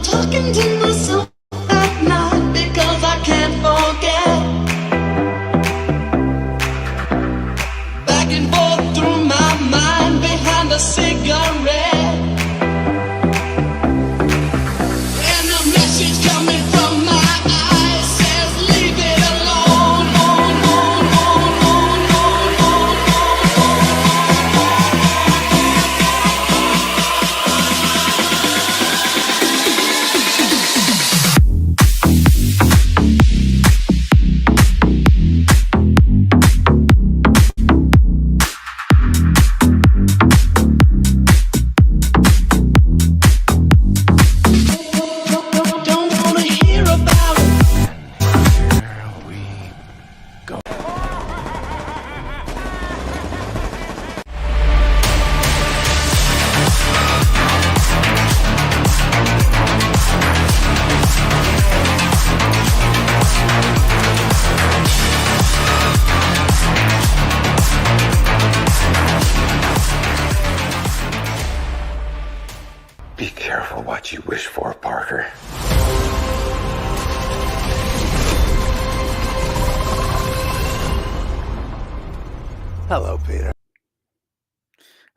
I'm talking to myself at night because I can't forget. Back and forth through my mind behind a cigarette. And the message coming from my eyes says, leave it alone. Don't wanna hear about it. Here we go. Be careful what you wish for, Parker. Hello, Peter.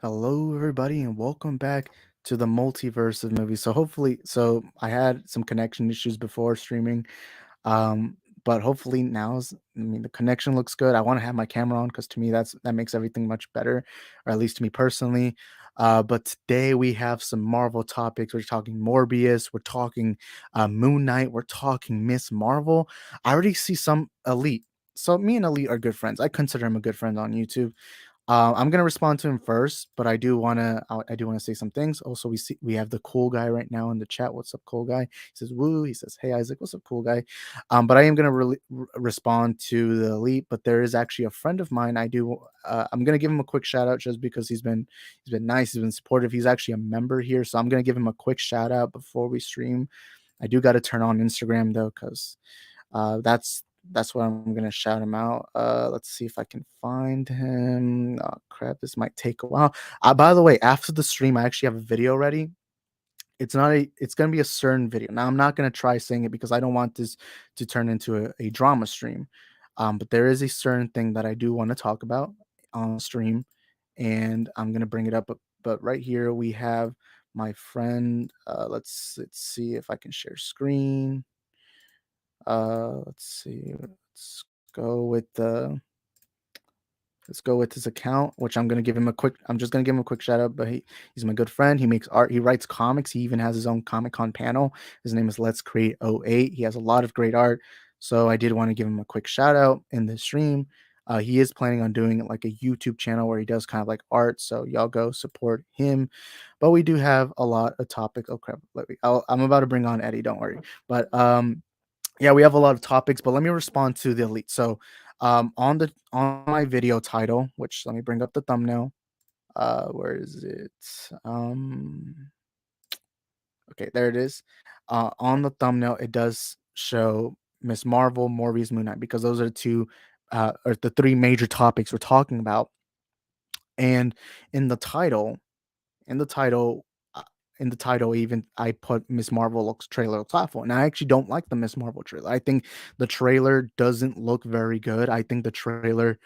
Hello, everybody, and welcome back to the multiverse of movies. So I had some connection issues before streaming, but hopefully the connection looks good. I want to have my camera on because to me that makes everything much better, or at least to me personally. But today we have some Marvel topics. We're talking Morbius. We're talking Moon Knight. We're talking Miss Marvel. I already see some Elite. So me and Elite are good friends. I consider him a good friend on YouTube. I'm gonna respond to him first, but I do wanna say some things. Also, we have the cool guy right now in the chat. What's up, cool guy? He says woo. He says, hey Isaac, what's up, cool guy? But I am gonna respond to the elite. But there is actually a friend of mine. I'm gonna give him a quick shout out just because he's been nice. He's been supportive. He's actually a member here, so I'm gonna give him a quick shout out before we stream. I do got to turn on Instagram though, because that's where I'm gonna shout him out. Let's see if I can find him. Oh crap, this might take a while. By the way, after the stream, I actually have a video ready. It's gonna be a certain video. Now I'm not gonna try saying it because I don't want this to turn into a drama stream. But there is a certain thing that I do want to talk about on stream, and I'm gonna bring it up. But right here we have my friend. Let's see if I can share screen. Let's see. Go with the let's go with his account, which I'm just gonna give him a quick shout out, but he's my good friend. He makes art, he writes comics, he even has his own Comic Con panel. His name is Let's Create '08. He has a lot of great art. So I did want to give him a quick shout out in this stream. He is planning on doing like a YouTube channel where he does kind of like art. So y'all go support him. But we do have a lot of topics. Oh crap. I'm about to bring on Eddie, don't worry. But yeah, we have a lot of topics, but let me respond to the elite. So, on my video title, which let me bring up the thumbnail. Where is it? Okay, there it is. On the thumbnail, it does show Miss Marvel, Morbius, Moon Knight, because those are or the three major topics we're talking about. And in the title, in the title uh, in the title even I put Miss Marvel looks trailer looks awful, and I actually don't like the Miss Marvel trailer. I think the trailer doesn't look very good. I think the trailer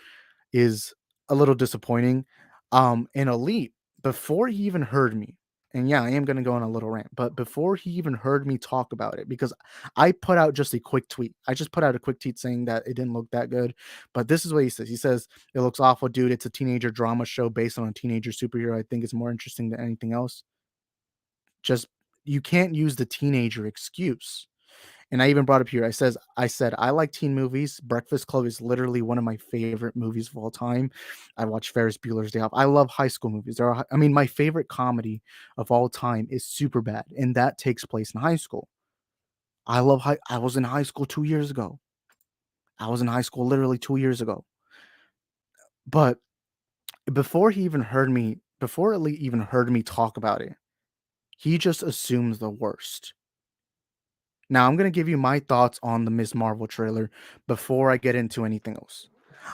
is a little disappointing. In Elite, before he even heard me, and yeah, I am gonna go on a little rant, but before he even heard me talk about it, because I put out just a quick tweet. I just put out a quick tweet saying that it didn't look that good. But this is what he says. He says, it looks awful, dude. It's a teenager drama show based on a teenager superhero. I think it's more interesting than anything else. Just you can't use the teenager excuse. And I even brought up here. I said I like teen movies. Breakfast Club is literally one of my favorite movies of all time. I watch Ferris Bueller's Day Off. I love high school movies. My favorite comedy of all time is Superbad, and that takes place in high school. I was in high school 2 years ago. I was in high school literally 2 years ago. But before Ellie even heard me talk about it, he just assumes the worst. Now, I'm going to give you my thoughts on the Ms. Marvel trailer before I get into anything else.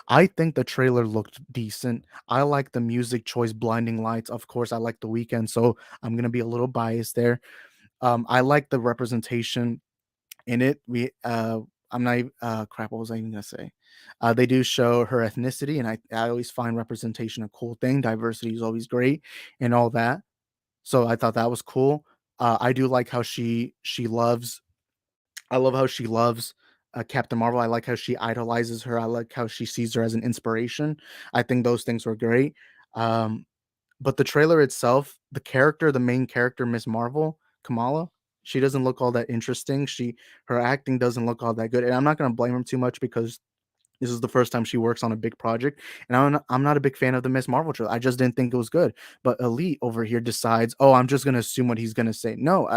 I think the trailer looked decent. I like the music choice, Blinding Lights. Of course, I like The Weeknd, so I'm going to be a little biased there. I like the representation in it. I'm not crap, what was I even gonna say? They do show her ethnicity, and I always find representation a cool thing. Diversity is always great and all that. So I thought that was cool. I do like how she loves I love how she loves Captain Marvel. I like how she idolizes her. I like how she sees her as an inspiration. I think those things were great. Um, but the trailer itself, the main character, Miss Marvel, Kamala, she doesn't look all that interesting. Her acting doesn't look all that good, and I'm not gonna blame her too much because this is the first time she works on a big project, and I'm not a big fan of the Miss Marvel trailer. I just didn't think it was good. But Elite over here decides, oh, I'm just gonna assume what he's gonna say. No,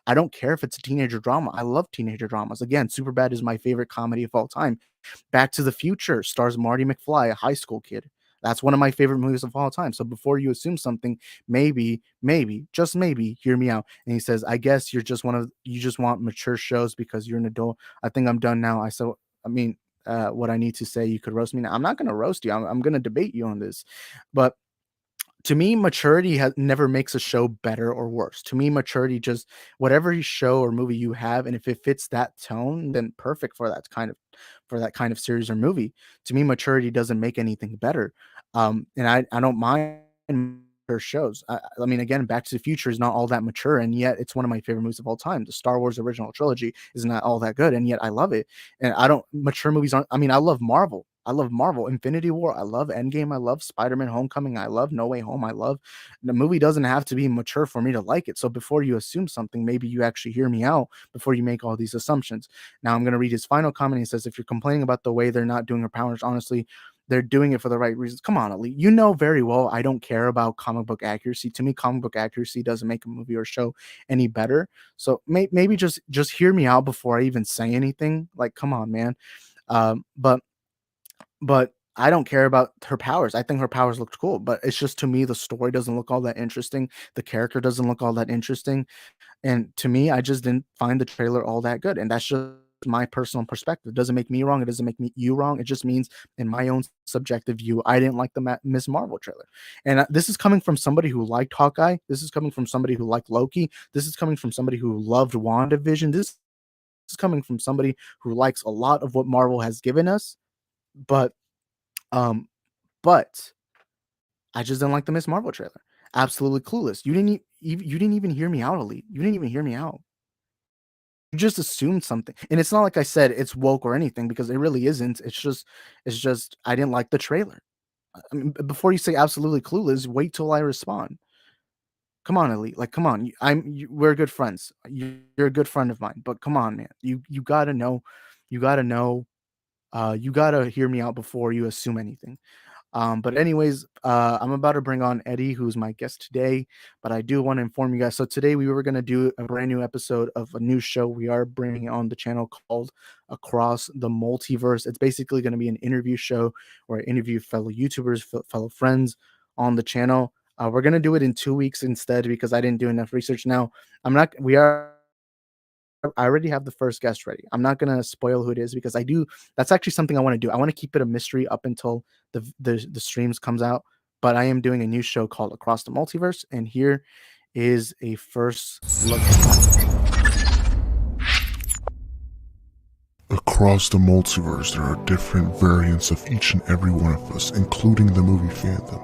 I don't care if it's a teenager drama. I love teenager dramas. Again, Superbad is my favorite comedy of all time. Back to the Future stars Marty McFly, a high school kid. That's one of my favorite movies of all time. So before you assume something, maybe, just maybe, hear me out. And he says, I guess you just want mature shows because you're an adult. I think I'm done now. I mean, what I need to say. You could roast me now. I'm not going to roast you. I'm going to debate you on this. But to me, maturity never makes a show better or worse. To me, maturity just whatever show or movie you have, and if it fits that tone, then perfect for that kind of series or movie. To me, maturity doesn't make anything better. And I don't mind mature shows. I mean, again, Back to the Future is not all that mature, and yet it's one of my favorite movies of all time. The Star Wars original trilogy is not all that good, and yet I love it. And I don't mature movies aren't. I mean, I love Marvel. I love Marvel, Infinity War. I love Endgame. I love Spider-Man Homecoming. I love No Way Home. I love the movie doesn't have to be mature for me to like it. So before you assume something, maybe you actually hear me out before you make all these assumptions. Now I'm going to read his final comment. He says, if you're complaining about the way they're not doing her powers, honestly, they're doing it for the right reasons. Come on, Ali. You know very well I don't care about comic book accuracy. To me, comic book accuracy doesn't make a movie or show any better. So maybe just hear me out before I even say anything. Like, come on, man. Um, but but I don't care about her powers. I think her powers looked cool, but it's just to me the story doesn't look all that interesting. The character doesn't look all that interesting, and to me, I just didn't find the trailer all that good. And that's just my personal perspective. It doesn't make me wrong. It doesn't make me you wrong. It just means, in my own subjective view, I didn't like the Miss Marvel trailer. And this is coming from somebody who liked Hawkeye. This is coming from somebody who liked Loki. This is coming from somebody who loved WandaVision. This is coming from somebody who likes a lot of what Marvel has given us. But um, but I just didn't like the Miss Marvel trailer. Absolutely clueless. You didn't even hear me out, Elite. You didn't even hear me out. You just assumed something. And it's not like I said it's woke or anything because it really isn't. It's just I didn't like the trailer. I mean, before you say absolutely clueless, wait till I respond. Come on, Elite. Like, come on. We're good friends. You're a good friend of mine. But come on, man. You gotta know. You gotta know. You gotta hear me out before you assume anything. But anyways, I'm about to bring on Eddie, who's my guest today. But I do want to inform you guys. So today we were gonna do a brand new episode of a new show we are bringing on the channel called Across the Multiverse. It's basically gonna be an interview show where I interview fellow YouTubers, fellow friends on the channel. We're gonna do it in 2 weeks instead because I didn't do enough research. Now I'm not. We are I already have the first guest ready. I'm not gonna spoil who it is because I do. That's actually something I want to do. I want to keep it a mystery up until the streams comes out. But I am doing a new show called Across the Multiverse, and here is a first look. Across the multiverse, there are different variants of each and every one of us, including the movie fandom.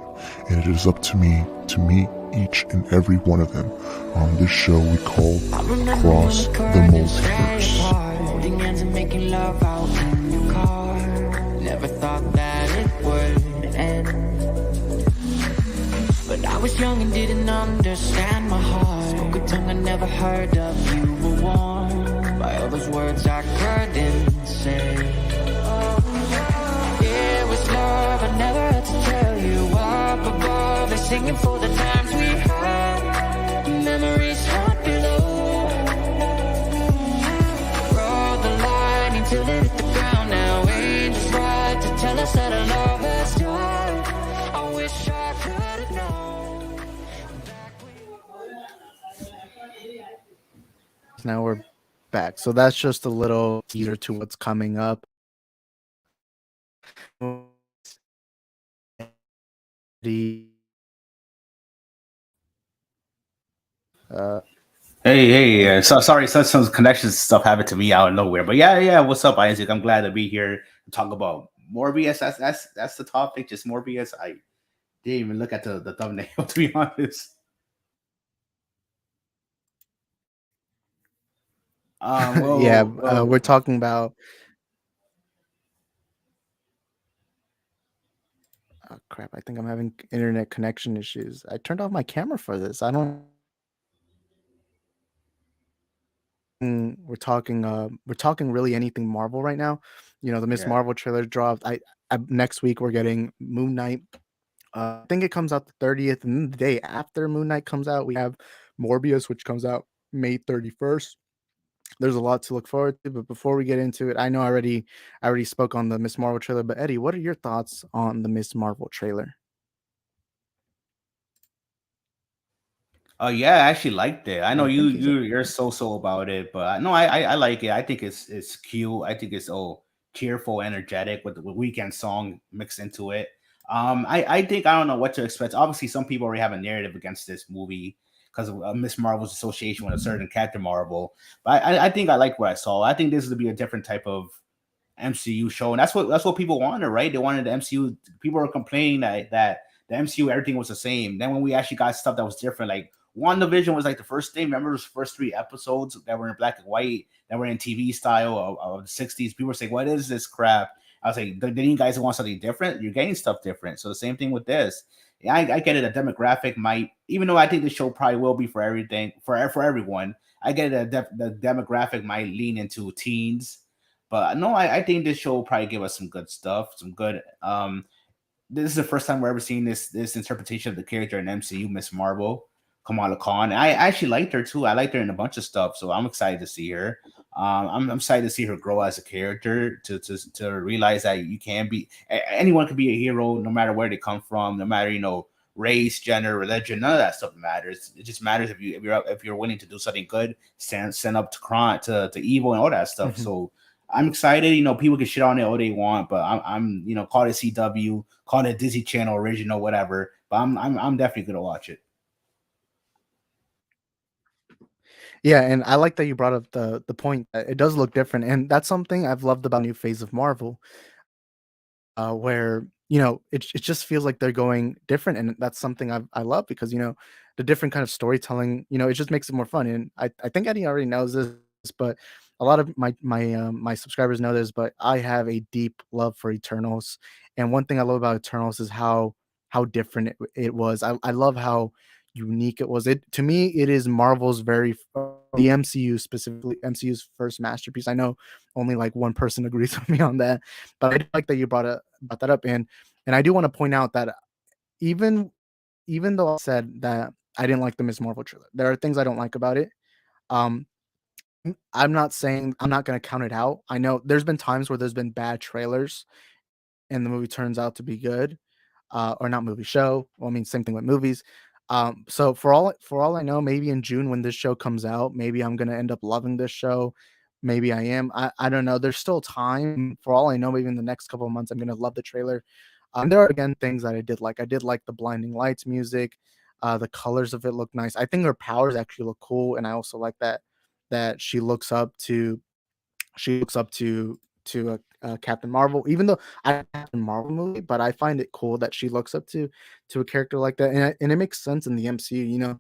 And it is up to me to meet each and every one of them on this show we call Across the Multiverse. Holding hands and making love out in your car. Never thought that it would end. But I was young and didn't understand my heart. Spoke a tongue I never heard of. You were warm by all those words I couldn't say. It was love I never had to tell you. Up above, they're singing for the times we had. Memories haunt below. Rode the line until it hit the ground. Now angels ride to tell us that our love has died. I wish I could have known. Now we're back. So that's just a little teaser to what's coming up. The Hey, so sorry, some connection stuff happened to me out of nowhere. But yeah, what's up, Isaac? I'm glad to be here to talk about Morbius. That's the topic, just Morbius. I didn't even look at the thumbnail to be honest. Yeah, we're Well, talking about. Oh crap! I think I'm having internet connection issues. I turned off my camera for this. I don't. We're talking really anything Marvel right now. You know, the Miss yeah. Marvel trailer dropped. I next week we're getting Moon Knight. I think it comes out the 30th, and then the day after Moon Knight comes out, we have Morbius, which comes out May 31st. There's a lot to look forward to, but before we get into it, I know I already spoke on the Miss Marvel trailer, but Eddie, what are your thoughts on the Miss Marvel trailer? Yeah, I actually liked it. I know I think he's you're so about it, but no, I like it. I think it's cute. I think it's cheerful, energetic with the weekend song mixed into it. I think I don't know what to expect. Obviously, some people already have a narrative against this movie because of Miss Marvel's association with a certain Captain Marvel. But I think I like what I saw. I think this would be a different type of MCU show, and that's what people wanted, right? They wanted the MCU. People were complaining that the MCU everything was the same. Then when we actually got stuff that was different, like WandaVision was like the first thing. Remember those first three episodes that were in black and white, that were in TV style of the '60s. People were saying, "What is this crap?" I was like, "Then you guys want something different? You're getting stuff different." So the same thing with this. Yeah, I get it. A demographic might, even though I think the show probably will be for everything for everyone. I get it. The demographic might lean into teens, but no, I think this show will probably give us some good stuff, some good. This is the first time we're ever seeing this interpretation of the character in MCU, Miss Marvel, Kamala Khan. I actually liked her too. I liked her in a bunch of stuff, so I'm excited to see her. I'm excited to see her grow as a character to realize that you can be anyone can be a hero no matter where they come from, no matter race, gender, religion. None of that stuff matters. It just matters if you're willing to do something good, stand up to crime, to evil, and all that stuff. Mhm. So I'm excited. People can shit on it all they want, but I'm call it CW, call it Disney Channel original, whatever. But I'm definitely gonna watch it. Yeah, and I like that you brought up the point that it does look different, and that's something I've loved about new phase of Marvel, where it just feels like they're going different, and that's something I love because the different kind of storytelling, it just makes it more fun. And I think Eddie already knows this, but a lot of my subscribers know this, but I have a deep love for Eternals, and one thing I love about Eternals is how different it was. I love how unique it was. It to me, it is Marvel's the MCU, specifically MCU's first masterpiece. I know only like one person agrees with me on that, but I do like that you brought that up. And I do want to point out that even even though I said that I didn't like the Miss Marvel trailer, there are things I don't like about it. Um, I'm not saying I'm not going to count it out. I know there's been times where there's been bad trailers and the movie turns out to be good, or not movie show. Well, I mean, same thing with movies. So for all I know, maybe in June when this show comes out, maybe I'm gonna end up loving this show. Maybe I am. I don't know. There's still time. For all I know, maybe in the next couple of months, I'm gonna love the trailer. There are again things that I did like. I did like the blinding lights music. The colors of it look nice. I think her powers actually look cool, and I also like that she looks up to Captain Marvel, even though I don't like Captain Marvel movie, but I find it cool that she looks up to a character like that, and it makes sense in the MCU.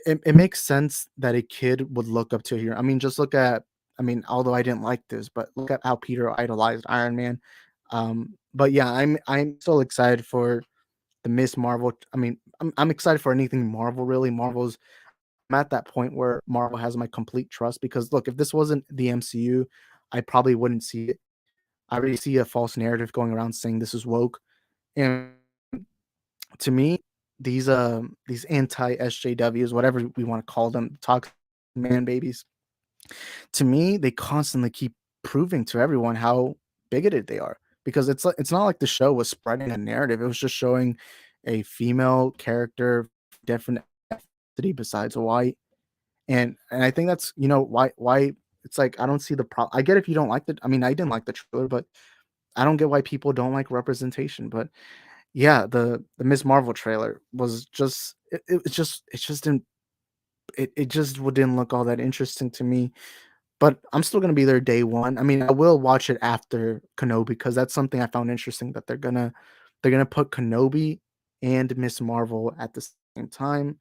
It makes sense that a kid would look up to a hero. I mean, just look at. I mean, although I didn't like this, but look at how Peter idolized Iron Man. But yeah, I'm so excited for the Miss Marvel. I mean, I'm excited for anything Marvel. Really, I'm at that point where Marvel has my complete trust because look, if this wasn't the MCU, I probably wouldn't see it. I already see a false narrative going around saying this is woke. And to me, these anti SJWs, whatever we want to call them, toxic man babies, to me, they constantly keep proving to everyone how bigoted they are. Because it's not like the show was spreading a narrative. It was just showing a female character different ethnicity besides white. And I think that's why it's like I don't see the problem. I get if you don't like the I mean I didn't like the trailer, but I don't get why people don't like representation. But yeah, the Miss Marvel trailer was just it's just it just didn't look all that interesting to me. But I'm still gonna be there day one. I mean, I will watch it after Kenobi because that's something I found interesting that they're gonna put Kenobi and Miss Marvel at the same time.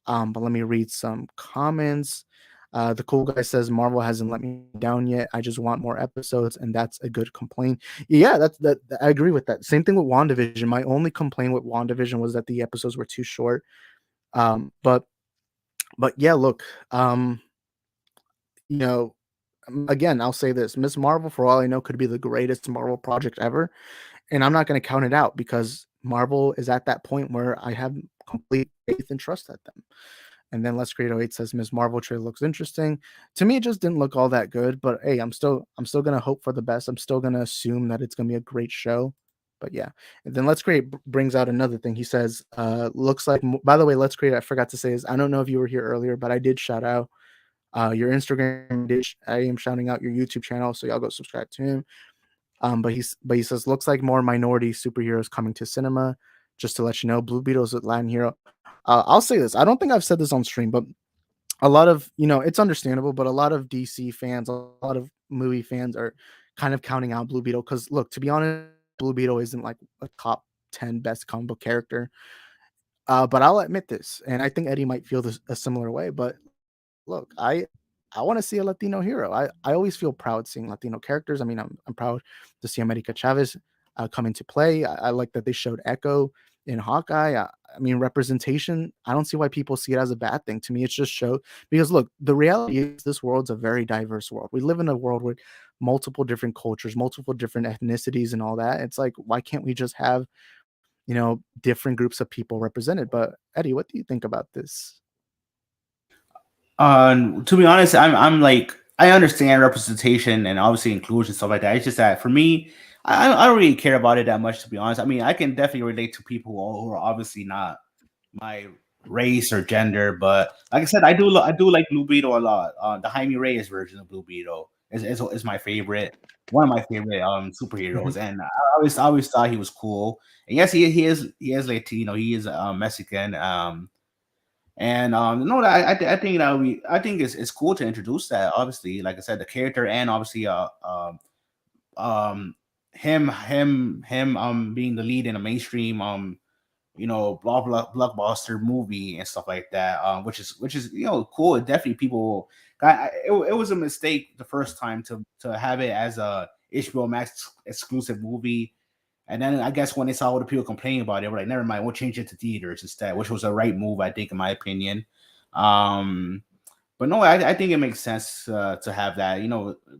But let me read some comments. The cool guy says Marvel hasn't let me down yet. I just want more episodes, and that's a good complaint. Yeah, I agree with that. Same thing with WandaVision. My only complaint with WandaVision was that the episodes were too short. But yeah, look, um, you know, again, I'll say this: Miss Marvel, for all I know, could be the greatest Marvel project ever, and I'm not going to count it out because Marvel is at that point where I have complete faith and trust at them. And then Let's Create 08 says Miss Marvel trailer looks interesting. To me, it just didn't look all that good. But hey, I'm still gonna hope for the best. I'm still gonna assume that it's gonna be a great show. But yeah. And then Let's Create brings out another thing. He says, looks like by the way, Let's Create, I forgot to say is I don't know if you were here earlier, but I did shout out your Instagram dish. I am shouting out your YouTube channel, so y'all go subscribe to him. But he says looks like more minority superheroes coming to cinema. Just to let you know, Blue Beetle is a Latin hero. I'll say this. I don't think I've said this on stream, but a lot of it's understandable, but a lot of DC fans, a lot of movie fans are kind of counting out Blue Beetle because look, to be honest, Blue Beetle isn't like a top 10 best comic book character. But I'll admit this, and I think Eddie might feel this a similar way. But look, I want to see a Latino hero. I always feel proud seeing Latino characters. I mean, I'm proud to see America Chavez come into play. I like that they showed Echo in Hawkeye. I mean, representation. I don't see why people see it as a bad thing. To me, it's just show because look, the reality is this world's a very diverse world. We live in a world with multiple different cultures, multiple different ethnicities, and all that. It's like, why can't we just have different groups of people represented? But Eddie, what do you think about this? To be honest, I'm like I understand representation and obviously inclusion stuff like that. It's just that for me, I don't really care about it that much. To be honest, I mean I can definitely relate to people who are obviously not my race or gender, but like I said, I do like Blue Beetle a lot. The Jaime Reyes version of Blue Beetle is my favorite, one of my favorite superheroes, and I always thought he was cool. And yes, he is Latino, he is Mexican. And no, I think that I think it's cool to introduce that. Obviously, like I said, the character and obviously um him being the lead in a mainstream blockbuster movie and stuff like that, which is cool. Definitely people. It was a mistake the first time to have it as a HBO Max exclusive movie. And then I guess when they saw all the people complaining about it, we're like, never mind, we'll change it to theaters instead, which was a right move, I think, in my opinion. Um, but no, I think it makes sense to have that.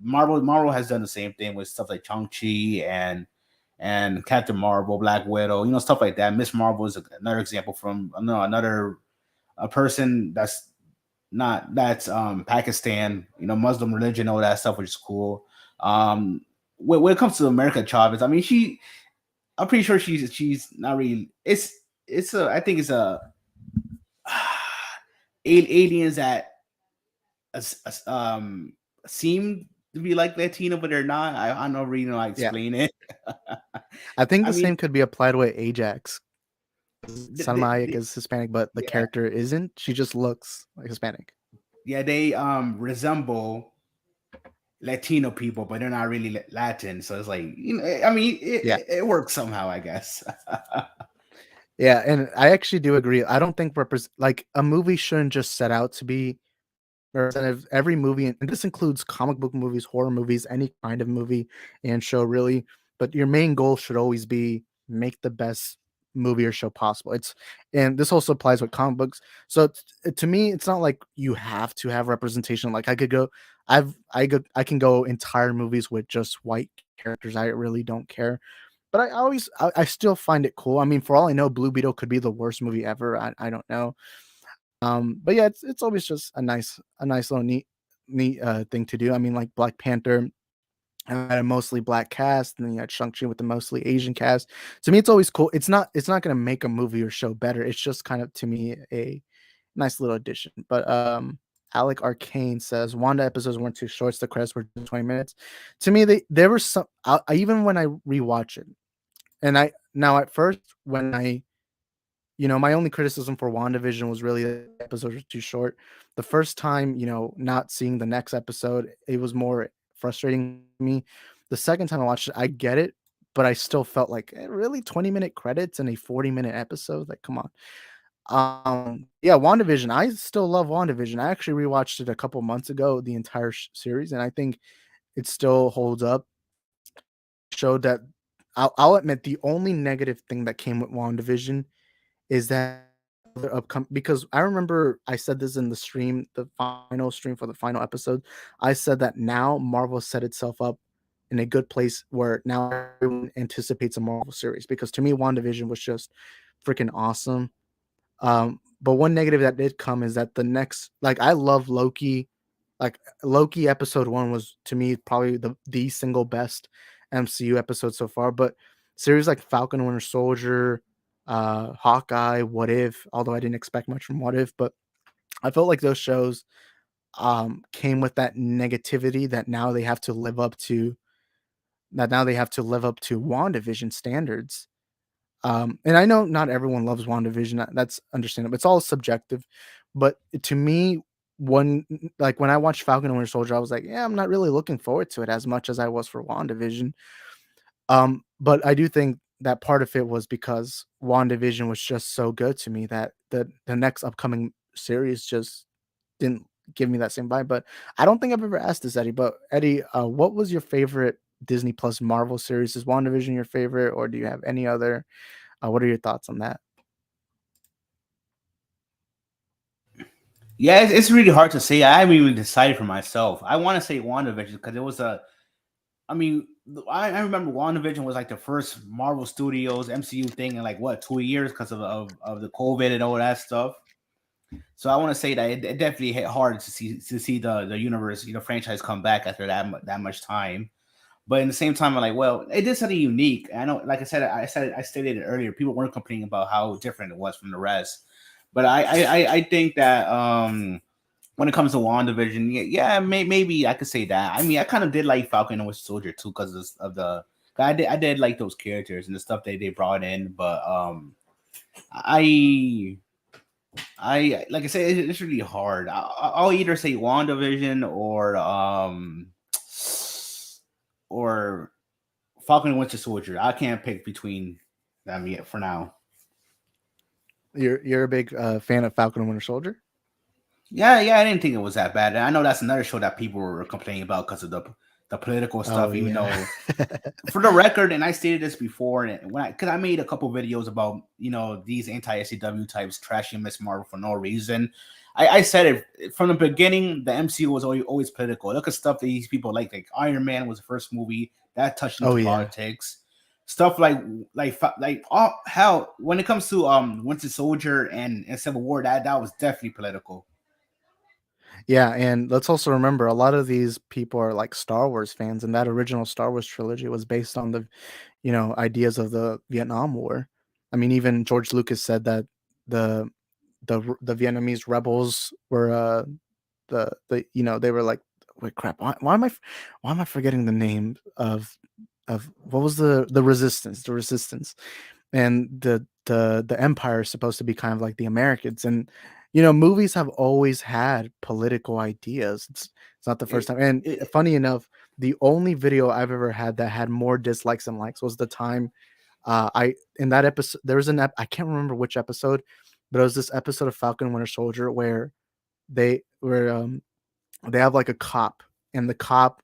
Marvel has done the same thing with stuff like Shang-Chi and Captain Marvel, Black Widow, stuff like that. Miss Marvel is another example from another a person that's Pakistan, Muslim religion, all that stuff, which is cool. When it comes to America Chavez, I mean, I'm pretty sure she's not really. It's a I think it's a aliens that seem to be like Latino, but they're not. I don't really know how to Yeah, explain it. I think I the mean, same could be applied with Ajax. Salma Hayek they is Hispanic, but the yeah, character isn't. She just looks like Hispanic. yeah, they resemble Latino people, but they're not really Latin. So it's like I mean, Yeah. it works somehow, I guess. Yeah, and I actually do agree. I don't think like a movie shouldn't just set out to be representative. Every movie, and this includes comic book movies, horror movies, any kind of movie and show, really. But your main goal should always be make the best movie or show possible. And this also applies with comic books. So to me, it's not like you have to have representation. Like I can go entire movies with just white characters. I really don't care. But I still find it cool. I mean, for all I know, Blue Beetle could be the worst movie ever. I don't know. But yeah, it's always just a nice little neat thing to do. I mean, like Black Panther had a mostly black cast, and then you had Shang-Chi with the mostly Asian cast. To me, it's always cool. It's not gonna make a movie or show better. It's just kind of to me a nice little addition. But Alec Arcane says Wanda episodes weren't too short. The credits were 20 minutes. To me, there were some. Even when I rewatch it, and I now at first when I My only criticism for WandaVision was really that the episodes were too short. The first time, not seeing the next episode, it was more frustrating to me. The second time I watched it, I get it, but I still felt like, really 20-minute credits in a 40-minute episode? Like, come on. Yeah, WandaVision. I still love WandaVision. I actually rewatched it a couple months ago, the entire series, and I think it still holds up. Showed that I'll admit the only negative thing that came with WandaVision is that the upcoming, because I remember I said this in the stream, the final stream for the final episode. I said that now Marvel set itself up in a good place where now everyone anticipates a Marvel series, because to me WandaVision was just freaking awesome. But one negative that did come is that the next, like, I love Loki. Like, Loki episode 1 was, to me, probably the single best MCU episode so far. But series like Falcon and Winter Soldier, Hawkeye, What If, although I didn't expect much from What If, but I felt like those shows came with that negativity that now they have to live up to WandaVision standards. And I know not everyone loves WandaVision. That's understandable. It's all subjective. But to me, when I watched Falcon and Winter Soldier, I was like, yeah, I'm not really looking forward to it as much as I was for WandaVision. But I do think that part of it was because WandaVision was just so good to me that the next upcoming series just didn't give me that same vibe. But I don't think I've ever asked this, Eddie. But Eddie, what was your favorite Disney Plus Marvel series? Is WandaVision your favorite, or do you have any other? What are your thoughts on that? Yeah, it's really hard to say. I haven't even decided for myself. I want to say WandaVision because it was a. I mean, I remember WandaVision was like the first Marvel Studios MCU thing in like what 2 years because of the COVID and all that stuff. So I want to say that it definitely hit hard to see the universe, franchise come back after that much time. But in the same time, I'm like, well, it did something unique. I know, like I stated it earlier. People weren't complaining about how different it was from the rest. But I think that when it comes to WandaVision, yeah, maybe I could say that. I mean, I kind of did like Falcon and Winter Soldier too because of the. I did like those characters and the stuff they brought in, but I like I said, it's really hard. I'll either say WandaVision or Falcon and Winter Soldier. I can't pick between them yet for now. You're a big fan of Falcon and Winter Soldier? Yeah, I didn't think it was that bad. And I know that's another show that people were complaining about because of the political Oh stuff. Even yeah. though, for the record, and I stated this before, and because I made a couple videos about these anti SCW types trashing Miss Marvel for no reason. I said it from the beginning. The MCU was always political. Look at stuff that these people like Iron Man was the first movie that touched Oh into yeah. politics. Stuff like oh hell, when it comes to Winter Soldier and Civil War, that was definitely political. Yeah, and let's also remember a lot of these people are like Star Wars fans, and that original Star Wars trilogy was based on the, ideas of the Vietnam War. I mean, even George Lucas said that the the Vietnamese rebels were they were like, wait, crap, why am I forgetting the name of what was the resistance, and the empire is supposed to be kind of like the Americans. And movies have always had political ideas. It's not the first It, time. And it, funny enough, the only video I've ever had that had more dislikes than likes was the time I in that episode there was I can't remember which episode, but it was this episode of Falcon and Winter Soldier where they have like a cop, and the cop,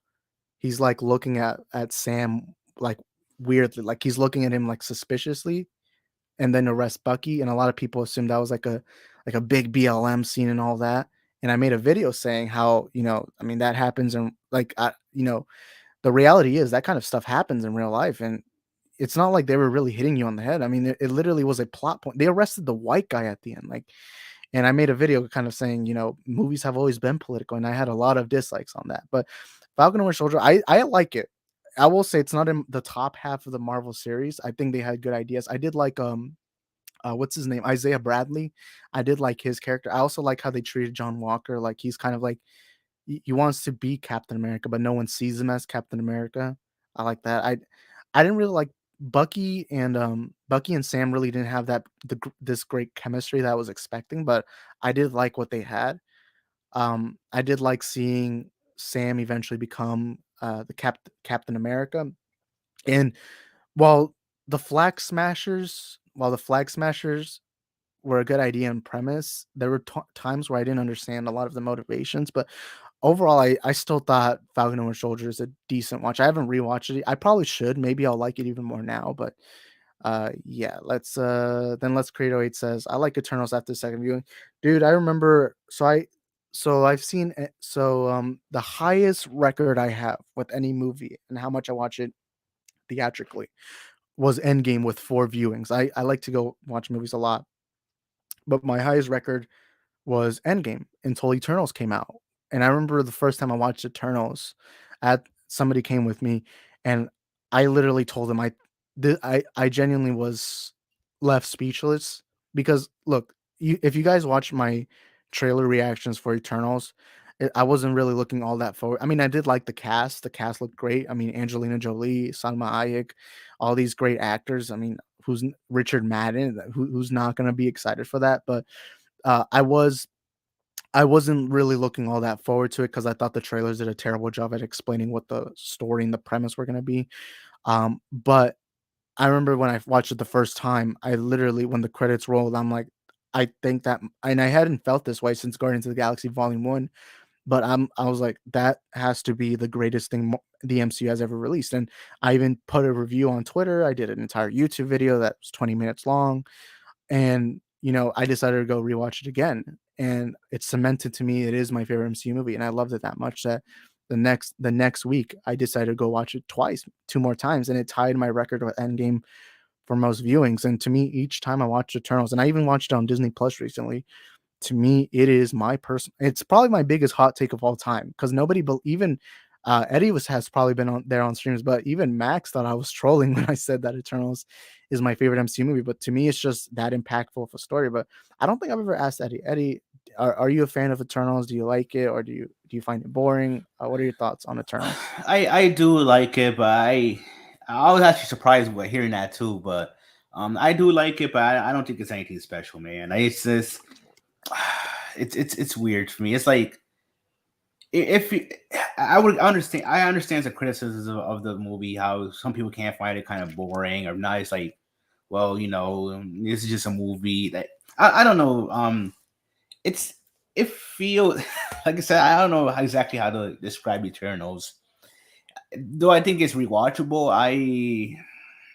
he's like looking at Sam like weirdly, like he's looking at him like suspiciously, and then arrest Bucky. And a lot of people assumed that was like a big BLM scene and all that. And I made a video saying how, I mean, that happens, and like the reality is that kind of stuff happens in real life. And it's not like they were really hitting you on the head. I mean, it literally was a plot point. They arrested the white guy at the end. Like, and I made a video kind of saying, movies have always been political, and I had a lot of dislikes on that. But Falcon and Winter Soldier, I like it. I will say it's not in the top half of the Marvel series. I think they had good ideas. I did like what's his name? Isaiah Bradley. I did like his character. I also like how they treated John Walker. Like, he's kind of like he wants to be Captain America, but no one sees him as Captain America. I like that. I didn't really like Bucky and Sam really didn't have this great chemistry that I was expecting, but I did like what they had. I did like seeing Sam eventually become Captain America, and while while the Flag Smashers were a good idea and premise, there were times where I didn't understand a lot of the motivations, but overall, I still thought Falcon and Winter Soldier is a decent watch. I haven't rewatched it. I probably should. Maybe I'll like it even more now, but yeah, let's Credo 8 says, I like Eternals after the second viewing. Dude, I remember I've seen it, the highest record I have with any movie and how much I watch it theatrically was Endgame with 4 viewings. I like to go watch movies a lot, but my highest record was Endgame until Eternals came out. And I remember the first time I watched Eternals, at somebody came with me, and I literally told them I genuinely was left speechless because look, if you guys watch my trailer reactions for Eternals, I wasn't really looking all that forward. I mean, I did like the cast. The cast looked great. I mean, Angelina Jolie, Salma Hayek, all these great actors. I mean, Richard Madden? Who's not going to be excited for that? But uh, I was I wasn't really looking all that forward to it because I thought the trailers did a terrible job at explaining what the story and the premise were gonna be. But I remember when I watched it the first time, I literally when the credits rolled, I'm like, I think that and I hadn't felt this way since Guardians of the Galaxy Volume 1, but I was like, that has to be the greatest thing the MCU has ever released. And I even put a review on Twitter. I did an entire YouTube video that was 20 minutes long. And, I decided to go rewatch it again, and it cemented to me it is my favorite MCU movie, and I loved it that much that the next week, I decided to go watch it twice, 2 more times, and it tied my record with Endgame for most viewings. And to me, each time I watched Eternals, and I even watched it on Disney Plus recently, to me, it is it's probably my biggest hot take of all time because nobody even Eddie has probably been on there on streams, but even Max thought I was trolling when I said that Eternals is my favorite MCU movie. But to me, it's just that impactful of a story. But I don't think I've ever asked Eddie. Eddie, are you a fan of Eternals? Do you like it, or do you find it boring? What are your thoughts on Eternals? I do like it, but I was actually surprised by hearing that too. But I do like it, but I don't think it's anything special, man. It's just it's weird for me. It's like if I would understand, I understand the criticisms of the movie, how some people can't find it kind of boring or not. It's like, well, this is just a movie that I don't know. It's it feels like I said, I don't know exactly how to describe Eternals. Though I think it's rewatchable, I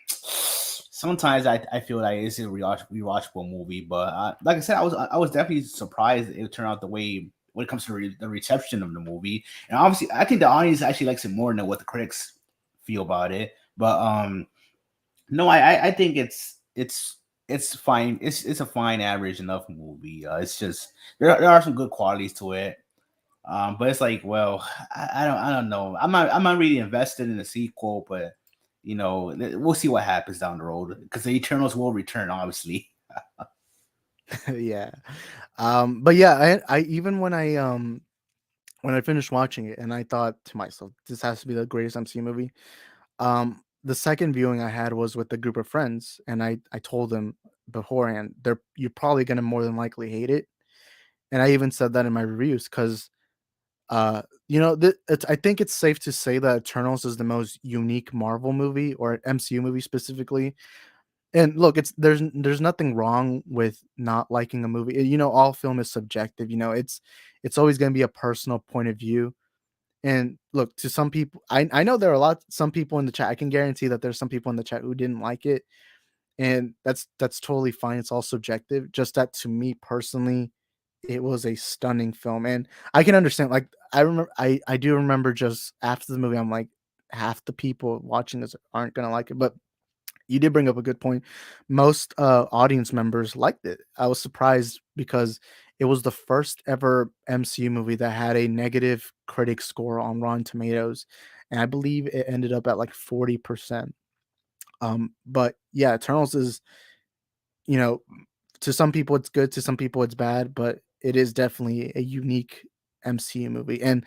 sometimes I feel like it's a rewatchable movie. But like I said, I was definitely surprised it turned out the way when it comes to the reception of the movie. And obviously, I think the audience actually likes it more than what the critics feel about it. But no, I think it's fine. It's a fine, average enough movie. It's just there are some good qualities to it. But it's like, well, I don't know. I'm not really invested in the sequel, but we'll see what happens down the road because the Eternals will return, obviously. Yeah. But yeah, I even when I finished watching it and I thought to myself, this has to be the greatest MCU movie. The second viewing I had was with a group of friends, and I told them beforehand, you're probably gonna more than likely hate it. And I even said that in my reviews because I think it's safe to say that Eternals is the most unique Marvel movie or MCU movie specifically. And look, there's nothing wrong with not liking a movie. All film is subjective. It's always going to be a personal point of view. And look, to some people, I know there are some people in the chat. I can guarantee that there's some people in the chat who didn't like it, and that's totally fine. It's all subjective. Just that to me personally, it was a stunning film, and I can understand. Like I do remember just after the movie, I'm like, half the people watching this aren't gonna like it, but you did bring up a good point. Most audience members liked it. I was surprised because it was the first ever MCU movie that had a negative critic score on Rotten Tomatoes, and I believe it ended up at like 40%. But yeah, Eternals is, you know, to some people it's good, to some people it's bad, but it is definitely a unique MCU movie. And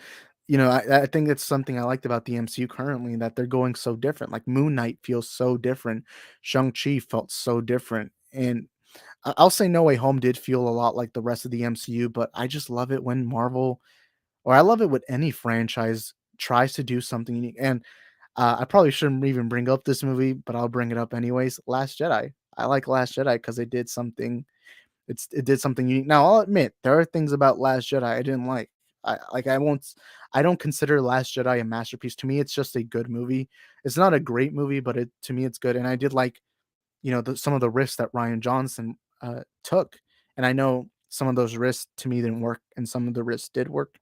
I think it's something I liked about the MCU currently, that they're going so different. Like Moon Knight feels so different. Shang-Chi felt so different. And I'll say No Way Home did feel a lot like the rest of the MCU, but I just love it when Marvel, or I love it when any franchise tries to do something unique. And I probably shouldn't even bring up this movie, but I'll bring it up anyways. Last Jedi. I like Last Jedi because it did something unique. Now I'll admit there are things about Last Jedi I didn't like. I don't consider Last Jedi a masterpiece. To me, it's just a good movie. It's not a great movie, but to me it's good. And I did like, some of the risks that Ryan Johnson took. And I know some of those risks to me didn't work, and some of the risks did work.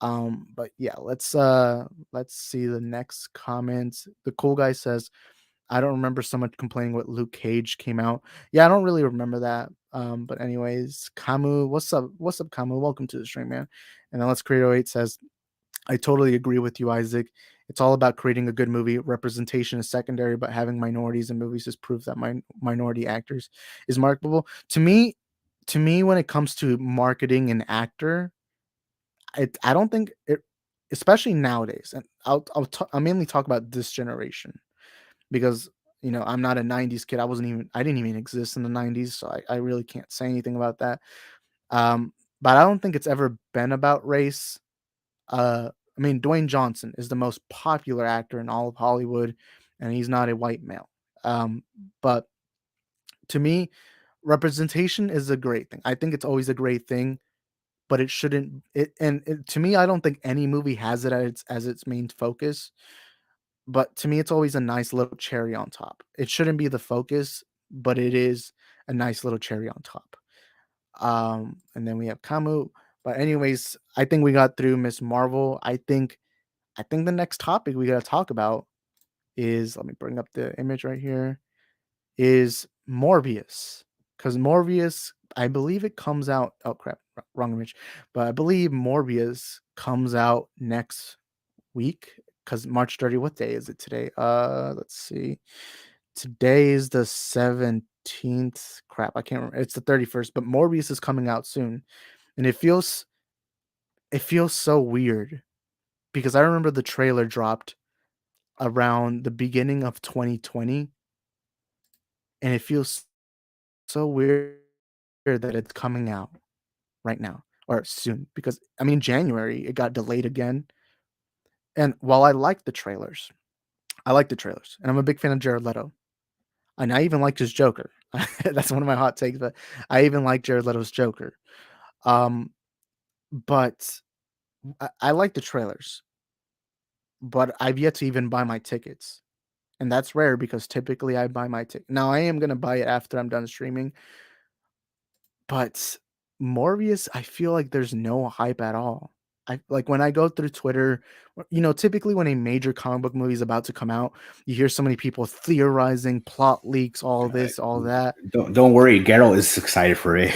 But yeah, let's see the next comment. The cool guy says, I don't remember someone complaining what Luke Cage came out. Yeah, I don't really remember that. But anyways, Kamu, what's up? What's up, Kamu? Welcome to the stream, man. And then Let's Create 08 says, I totally agree with you, Isaac. It's all about creating a good movie. Representation is secondary, but having minorities in movies is proof that minority actors is marketable. To me, when it comes to marketing an actor, I don't think it, especially nowadays. And I'll mainly talk about this generation because I'm not a 90s kid. I didn't even exist in the 90s, so I really can't say anything about that. Um, but I don't think it's ever been about race. I mean, Dwayne Johnson is the most popular actor in all of Hollywood, and he's not a white male. But to me, representation is a great thing. I think it's always a great thing, but it shouldn't. To me, I don't think any movie has it as its main focus. But to me, it's always a nice little cherry on top. It shouldn't be the focus, but it is a nice little cherry on top. And then we have Kamu. But anyways, I think we got through Miss Marvel. I think the next topic we gotta talk about is, let me bring up the image right here, is Morbius. Because Morbius, I believe it comes out. Oh crap, wrong image. But I believe Morbius comes out next week. Because March 30, what day is it today? Let's see. Today is the 17th. Crap, I can't remember. It's the 31st, but Morbius is coming out soon. And it feels so weird because I remember the trailer dropped around the beginning of 2020, and it feels so weird that it's coming out right now or soon, because I mean January it got delayed again. And while I like the trailers, and I'm a big fan of Jared Leto, and I even liked his Joker. That's one of my hot takes, but I even like Jared Leto's Joker. Um, but I like the trailers, but I've yet to even buy my tickets. And that's rare because typically I buy my ticket. Now I am gonna buy it after I'm done streaming, but Morbius, I feel like there's no hype at all. I like when I go through Twitter, typically when a major comic book movie is about to come out, you hear so many people theorizing, plot leaks, all this, all that. Don't worry, Geralt is excited for it.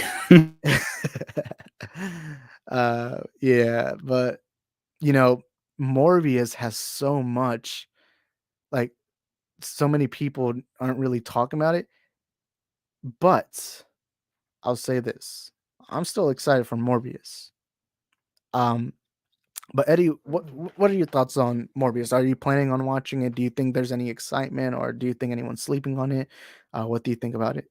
Yeah, but you know, Morbius has so much, like, so many people aren't really talking about it. But I'll say this: I'm still excited for Morbius. Um, but Eddie, what are your thoughts on Morbius? Are you planning on watching it? Do you think there's any excitement, or do you think anyone's sleeping on it? What do you think about it?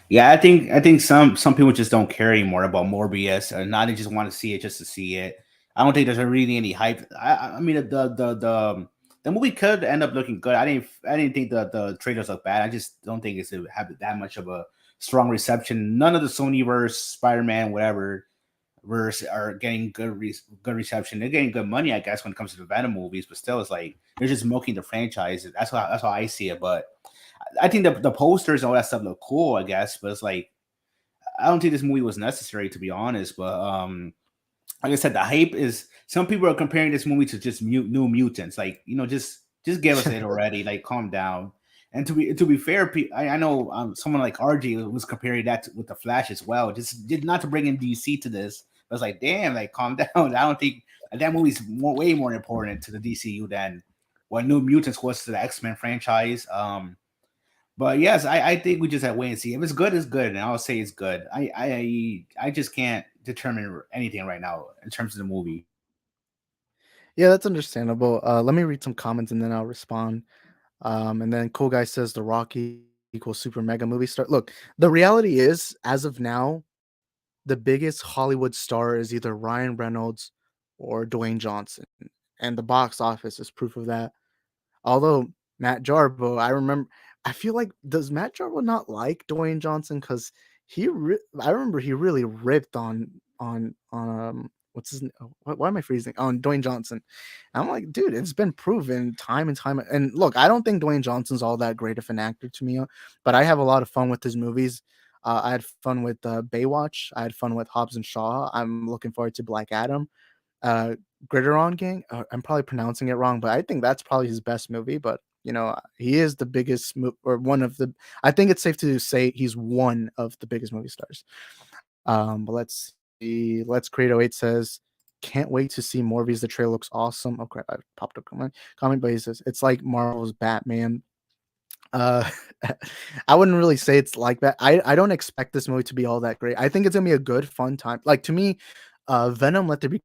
Yeah, I think some people just don't care anymore about Morbius, and now they just want to see it just to see it. I don't think there's really any hype. I mean the movie could end up looking good. I didn't think the trailers look bad. I just don't think it's have that much of a strong reception. None of the Sonyverse, Spider-Man, whatever verse are getting good reception. They're getting good money, I guess, when it comes to the Venom movies, but still, it's like they're just milking the franchise. That's how I see it. But I think the posters and all that stuff look cool, I guess, but it's like I don't think this movie was necessary, to be honest. But like I said, the hype is some people are comparing this movie to just New Mutants. Like, just give us it already. Like, calm down. And to be fair, I know someone like RG was comparing that with the Flash as well. Just did not to bring in DC to this. I was like, damn, like calm down. I don't think that movie's way more important to the DCU than what New Mutants was to the X-Men franchise. But yes, I think we just have to wait and see. If it's good, it's good, and I'll say it's good. I just can't determine anything right now in terms of the movie. Yeah, that's understandable. Let me read some comments and then I'll respond. And then Cool Guy says the Rocky equals super mega movie star. Look, the reality is, as of now, the biggest Hollywood star is either Ryan Reynolds or Dwayne Johnson, and the box office is proof of that. Although Matt Jarbo, I feel like, does Matt Jarbo not like Dwayne Johnson? Because I remember he really ripped on what's his why am I freezing on Dwayne Johnson. I'm like, dude, it's been proven time and time. And look, I don't think Dwayne Johnson's all that great of an actor to me, but I have a lot of fun with his movies. I had fun with Baywatch. I had fun with Hobbs and Shaw. I'm looking forward to Black Adam. uh Gritteron Gang. I'm probably pronouncing it wrong, but I think that's probably his best movie. But he is the biggest or one of the. I think it's safe to say he's one of the biggest movie stars. But let's see. Let's Create 08 says, "Can't wait to see Morbius. The trailer looks awesome." Oh crap! I popped a comment, but he says it's like Marvel's Batman. Uh, I wouldn't really say it's like that. I don't expect this movie to be all that great. I think it's gonna be a good, fun time. Like to me, Venom: Let There Be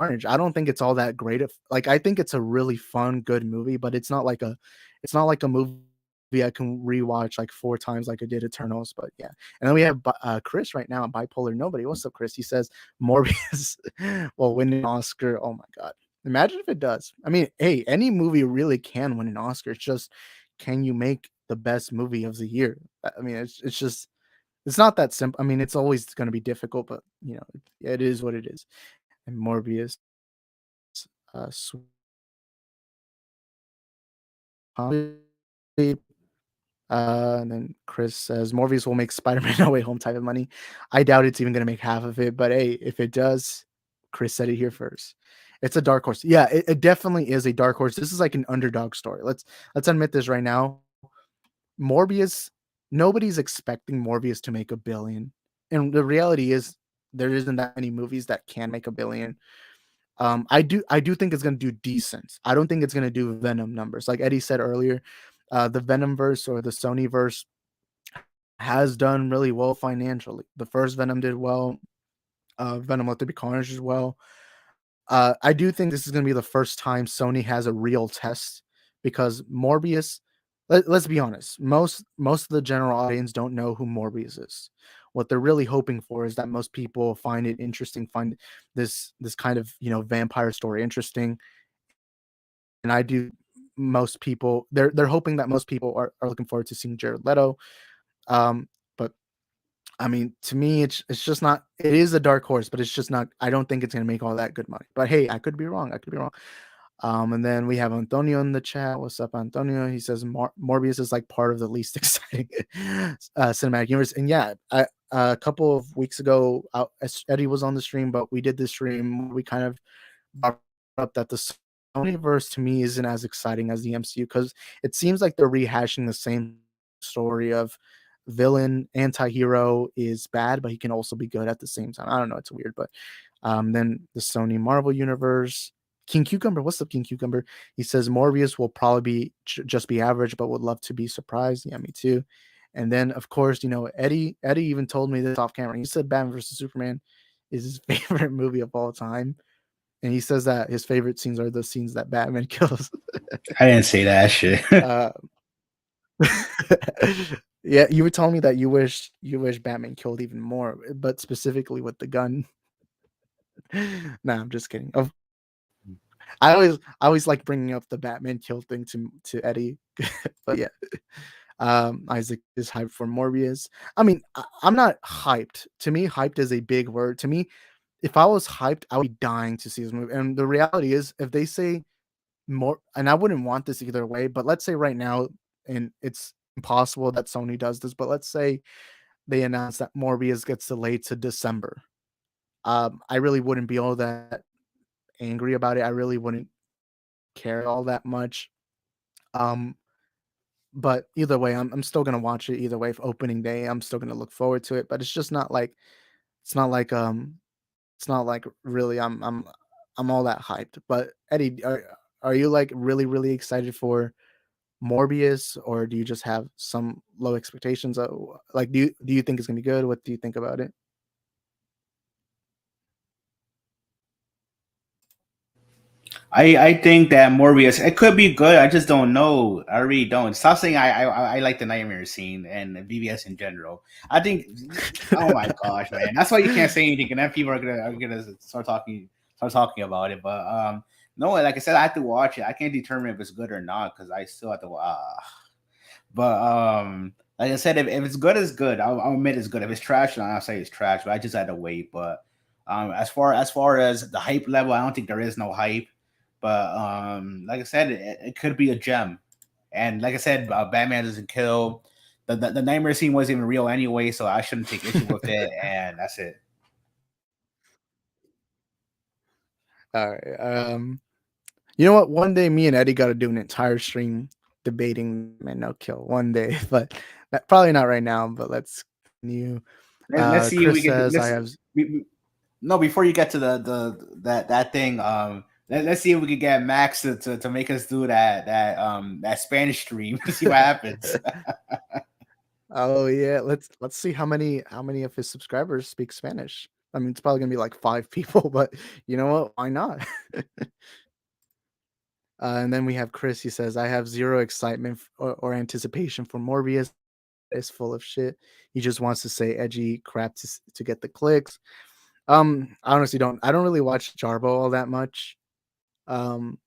Carnage. I don't think it's all that great. If like I think it's a really fun, good movie, but it's not like a movie I can rewatch like 4 times like I did Eternals. But yeah, and then we have Chris right now, Bipolar Nobody. What's up, Chris? He says Morbius will win an Oscar. Oh my god. Imagine if it does. I mean, hey, any movie really can win an Oscar. It's just, can you make the best movie of the year? I mean, it's just, it's not that simple. I mean, it's always going to be difficult, but it is what it is. And Morbius, sweet, and then Chris says Morbius will make Spider-Man No Way Home type of money. I doubt it's even going to make half of it, but hey, if it does, Chris said it here first. It's a dark horse. Yeah, it definitely is a dark horse. This is like an underdog story. Let's admit this right now. Morbius, nobody's expecting Morbius to make 1 billion. And the reality is there isn't that many movies that can make 1 billion. I do think it's gonna do decent. I don't think it's gonna do Venom numbers. Like Eddie said earlier, the Venom verse or the Sony verse has done really well financially. The first Venom did well. Venom Let There Be Carnage as well. I do think this is going to be the first time Sony has a real test, because Morbius. Let's be honest. Most of the general audience don't know who Morbius is. What they're really hoping for is that most people find it interesting, find this kind of vampire story interesting, and I do. Most people they're hoping that most people are looking forward to seeing Jared Leto. But I mean, to me, it's just not. It is a dark horse, but it's just not. I don't think it's gonna make all that good money. But hey, I could be wrong. I could be wrong. And then we have Antonio in the chat. What's up, Antonio? He says Morbius is like part of the least exciting cinematic universe. And yeah, a couple of weeks ago, Eddie was on the stream, but we did this stream. We kind of brought up that the Sonyverse to me isn't as exciting as the MCU, because it seems like they're rehashing the same story of villain anti-hero is bad, but he can also be good at the same time. I don't know, it's weird. But then the Sony Marvel universe. King Cucumber, what's up, King Cucumber? He says Morbius will probably be just be average, but would love to be surprised. Yeah, me too. And then of course, Eddie even told me this off camera. He said Batman versus Superman is his favorite movie of all time, and he says that his favorite scenes are the scenes that Batman kills. I didn't say that shit. uh, yeah, you were telling me that you wish Batman killed even more, but specifically with the gun. Nah, I'm just kidding. I always like bringing up the Batman kill thing to Eddie, but yeah. Isaac is hyped for Morbius. I mean, I'm not hyped. To me, hyped is a big word. To me, if I was hyped, I would be dying to see this movie. And the reality is, if they say more, and I wouldn't want this either way, but let's say right now, and it's impossible that Sony does this, but let's say they announce that Morbius gets delayed to December. I really wouldn't be all that angry about it. I really wouldn't care all that much. Um, but either way, I'm still gonna watch it either way for opening day. I'm still gonna look forward to it. But it's not like it's not like really I'm all that hyped. But Eddie, are you like really, really excited for Morbius, or do you just have some low expectations? Like, do you think it's gonna be good? What do you think about it? I think that Morbius it could be good. I just don't know. I really don't. Stop saying I like the nightmare scene and BBS in general. I think. Oh my gosh, man! That's why you can't say anything, and then people are gonna start talking about it. But no, like I said, I have to watch it. I can't determine if it's good or not because I still have to. But like I said, if it's good, it's good. I'll admit it's good. If it's trash, then I'll say it's trash. But I just had to wait. But as far as the hype level, I don't think there is no hype. But like I said, it could be a gem. And like I said, Batman doesn't kill. The nightmare scene wasn't even real anyway, so I shouldn't take issue with it. And that's it. All right. You know what? One day, me and Eddie got to do an entire stream debating Man No Kill. One day, but probably not right now. But let's continue. Let's see if Chris we can. says I have. No, before you get to the that thing, let's see if we can get Max to make us do that Spanish stream. See what happens. Oh yeah, let's see how many of his subscribers speak Spanish. I mean, it's probably gonna be like 5 people, but you know what? Why not? And then we have Chris. He says, "I have zero excitement or anticipation for Morbius. It's full of shit. He just wants to say edgy crap to get the clicks." I honestly don't. I don't really watch Jarbo all that much. Um,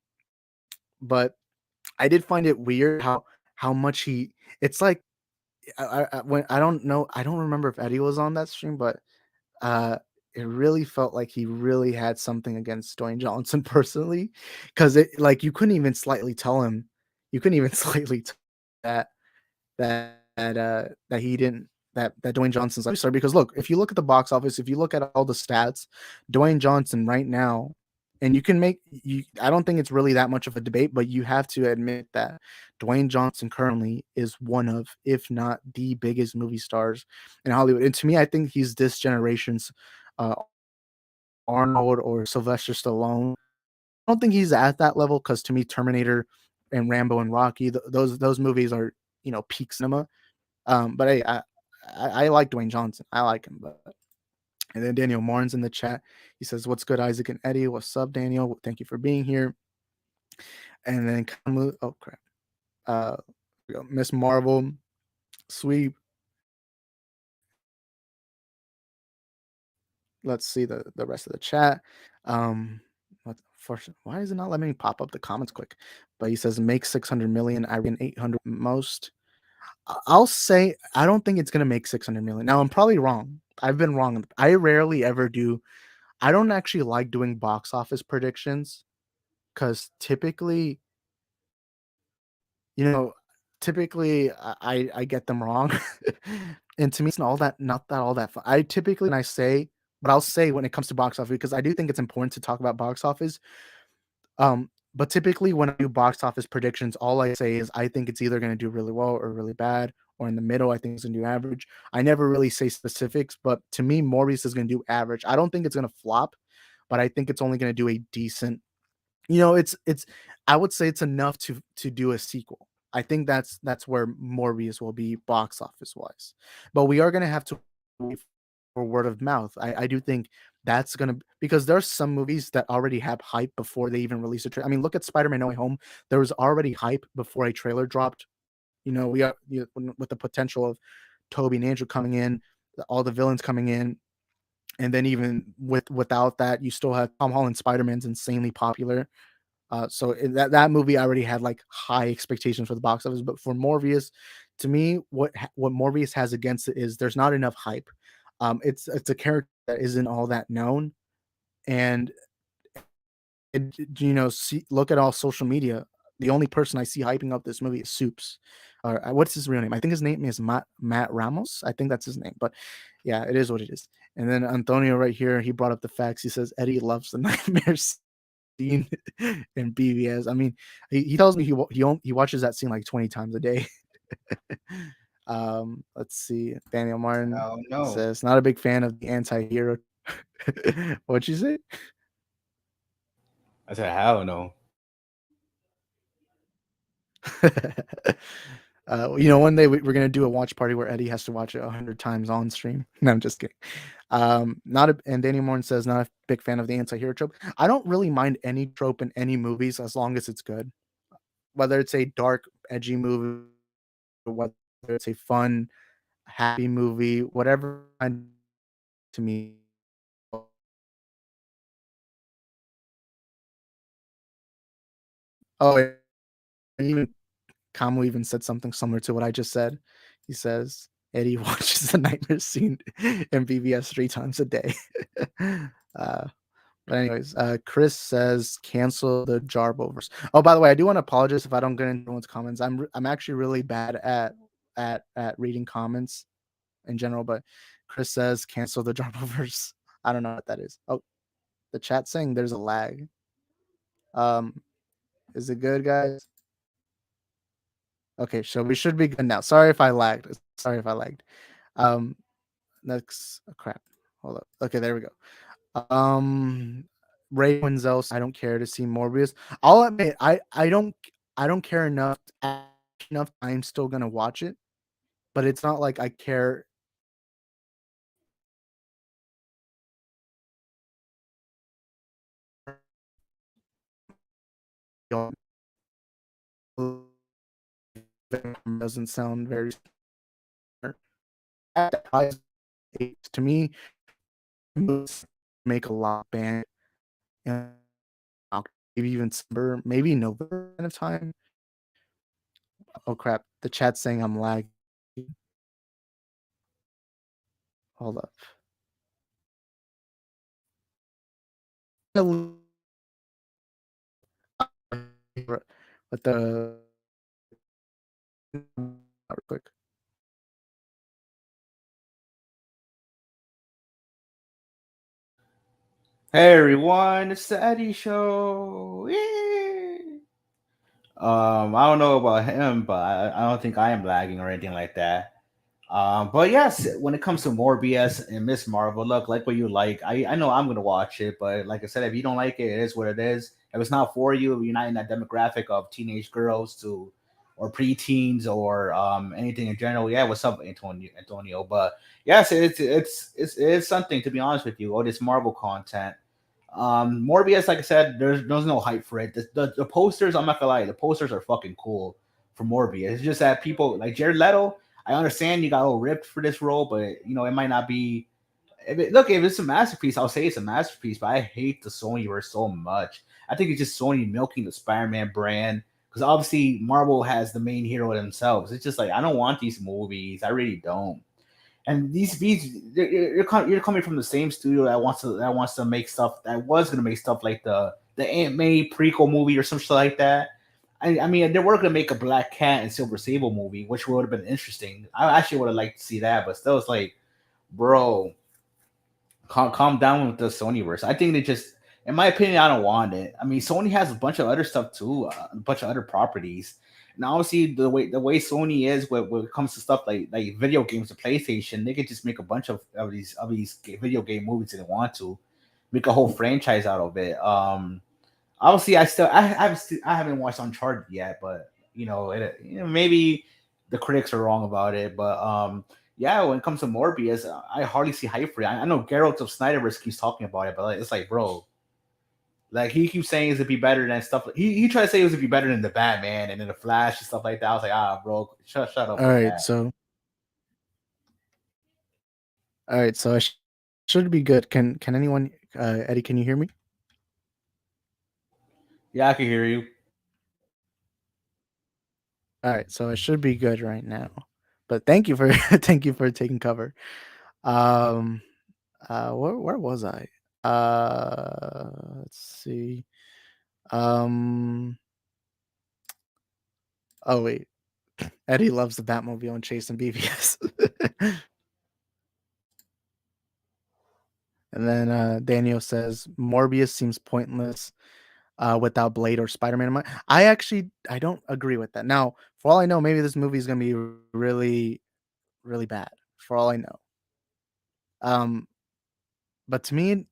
but I did find it weird how much he. It's like when I don't know. I don't remember if Eddie was on that stream, but uh, it really felt like he really had something against Dwayne Johnson personally, because it like you couldn't even slightly tell that that he didn't that Dwayne Johnson's like sorry because look, if you look at the box office, if you look at all the stats, Dwayne Johnson right now, and you can make you I don't think it's really that much of a debate, but you have to admit that Dwayne Johnson currently is one of, if not the biggest movie stars in Hollywood. And to me, I think he's this generation's uh, Arnold or Sylvester Stallone. I don't think he's at that level because to me, Terminator and Rambo and Rocky, those movies are peak cinema. But hey, I like Dwayne Johnson. I like him. But and then Daniel Martin's in the chat. He says, "What's good, Isaac and Eddie? What's up, Daniel? Thank you for being here." And then oh crap, we go. Miss Marvel, sweep. Let's see the rest of the chat. Why is it not letting me pop up the comments quick? But he says make 600 million. I reckon 800 most. I'll say I don't think it's gonna make 600 million. Now I'm probably wrong. I've been wrong. I rarely ever do. I don't actually like doing box office predictions because you know, typically I get them wrong, and to me it's not that all that fun. I typically when I say what I'll say when it comes to box office because I do think it's important to talk about box office. But typically when I do box office predictions, all I say is I think it's either going to do really well or really bad, or in the middle. I think it's going to do average. I never really say specifics, but to me, Morbius is going to do average. I don't think it's going to flop, but I think it's only going to do a decent. It's. I would say it's enough to do a sequel. I think that's where Morbius will be box office wise, but we are going to have to wait for word of mouth. I do think that's gonna because there's some movies that already have hype before they even release a trailer. I mean, look at Spider-Man: No Way Home. There was already hype before a trailer dropped. We are with the potential of Toby and Andrew coming in, all the villains coming in, and then even without that, you still have Tom Holland Spider-Man's insanely popular. So that movie already had like high expectations for the box office, but for Morbius, to me, what Morbius has against it is there's not enough hype. It's a character that isn't all that known, and look at all social media. The only person I see hyping up this movie is Soups. Or what's his real name? I think his name is Matt Ramos. I think that's his name. But yeah, it is what it is. And then Antonio right here, he brought up the facts. He says Eddie loves the nightmare scene in BVS. I mean, he tells me he watches that scene like 20 times a day. Let's see. Daniel Martin Oh no. says not a big fan of the anti-hero. What'd you say? I said hell no. One day we're gonna do a watch party where Eddie has to watch it 100 times on stream. No, I'm just kidding. Not a, and Danny Morn says not a big fan of the anti-hero trope. I don't really mind any trope in any movies as long as it's good. Whether it's a dark, edgy movie, or whether it's a fun, happy movie, whatever to me. Oh, and even Kamu even said something similar to what I just said. He says Eddie watches the nightmare scene in BBS 3 times a day. uh, but anyways, Chris says cancel the Jarboverse. Oh, by the way, I do want to apologize if I don't get into anyone's comments. I'm actually really bad at reading comments in general. But Chris says cancel the Jarboverse. I don't know what that is. Oh, the chat saying there's a lag. Is it good, guys? Okay, so we should be good now. Sorry if I lagged. Sorry if I lagged. Next, crap. Hold up. Okay, there we go. Ray Winzel's I don't care to see Morbius. I'll admit, I don't care enough. I'm still gonna watch it, but it's not like I care. Doesn't sound very at the highest age. To me, movies make a lot of band, and maybe even December, maybe November kind of time. Oh crap! The chat's saying I'm lagging. Hold up. But the real quick. Hey everyone, it's the Eddie Show. Yay! I don't know about him, but I don't think I am lagging or anything like that. But yes, when it comes to Morbius and Miss Marvel, look, like what you like. I know I'm gonna watch it, but like I said, if you don't like it, it is what it is. If it's not for you, if you're not in that demographic of teenage girls to or preteens or anything in general, yeah, what's up, Antonio? But yes, it's something to be honest with you. All this Marvel content. Morbius, like I said, there's no hype for it. The posters, I'm not gonna lie, the posters are fucking cool for Morbius. It's just that people like Jared Leto. I understand you got a little ripped for this role, but it might not be. If it's a masterpiece, I'll say it's a masterpiece. But I hate the Sonyverse so much. I think it's just Sony milking the Spider-Man brand because obviously Marvel has the main hero themselves. It's just like I don't want these movies. I really don't. And these beats, you're coming from the same studio that wants to make stuff that was gonna make stuff like the Aunt May prequel movie or some shit like that. I mean, they were gonna make a Black Cat and Silver Sable movie, which would have been interesting. I actually would have liked to see that, but still, it's like, bro, calm down with the Sonyverse. I think they just, in my opinion, I don't want it. I mean, Sony has a bunch of other stuff too, a bunch of other properties. And obviously, the way Sony is when it comes to stuff like video games, the PlayStation, they could just make a bunch of these video game movies if they want to, make a whole franchise out of it. Obviously, I haven't watched Uncharted yet, but maybe the critics are wrong about it. But yeah, when it comes to Morbius, I hardly see hype for it. I know Geralt of Snyderverse keeps talking about it, but it's like, bro, like he keeps saying it's to be better than stuff. He tried to say it was to be better than the Batman and then the Flash and stuff like that. I was like, bro, shut up All with right, that. so should be good. Can anyone, Eddie? Can you hear me? Yeah, I can hear you. All right, so it should be good right now. But thank you for thank you for taking cover. Um, where was I? Let's see. Um, oh wait, Eddie loves the Batmobile and Chase and BVS. And then Daniel says Morbius seems pointless without Blade or Spider-Man in mind. I don't agree with that. Now, for all I know, maybe this movie is gonna be really, really bad. For all I know. Um, but to me,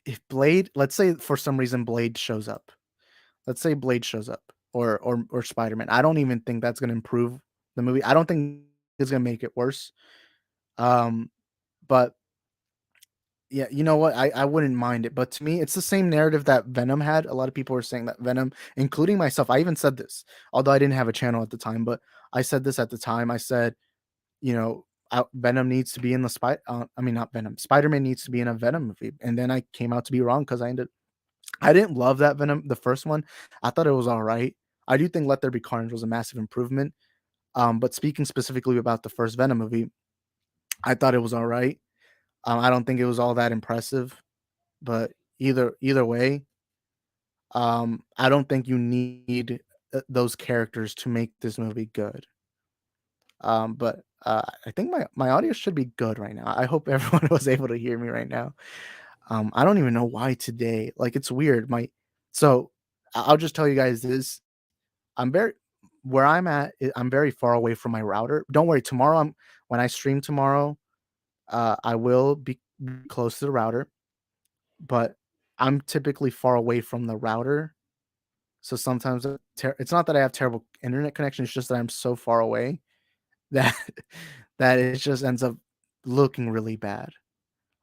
if Blade, let's say for some reason Blade shows up. Let's say Blade shows up or Spider-Man. I don't even think that's gonna improve the movie. I don't think it's gonna make it worse. Um, but yeah, you know what? I wouldn't mind it. But to me, it's the same narrative that Venom had. A lot of people were saying that Venom, including myself, I even said this, although I didn't have a channel at the time, but I said this at the time. I said, you know, Venom needs to be in the I mean, not Venom. Spider-Man needs to be in a Venom movie, and then I came out to be wrong because I didn't love that Venom, the first one. I thought it was all right. I do think Let There Be Carnage was a massive improvement. But speaking specifically about the first Venom movie, I thought it was all right. I don't think it was all that impressive, but either way, I don't think you need those characters to make this movie good. But I think my audio should be good right now. I hope everyone was able to hear me right now. I don't even know why today. Like it's weird. So I'll just tell you guys this. I'm very where I'm at. I'm very far away from my router. Don't worry. Tomorrow, when I stream tomorrow, I will be close to the router, but I'm typically far away from the router. So sometimes it's not that I have terrible internet connection. It's just that I'm so far away that that it just ends up looking really bad.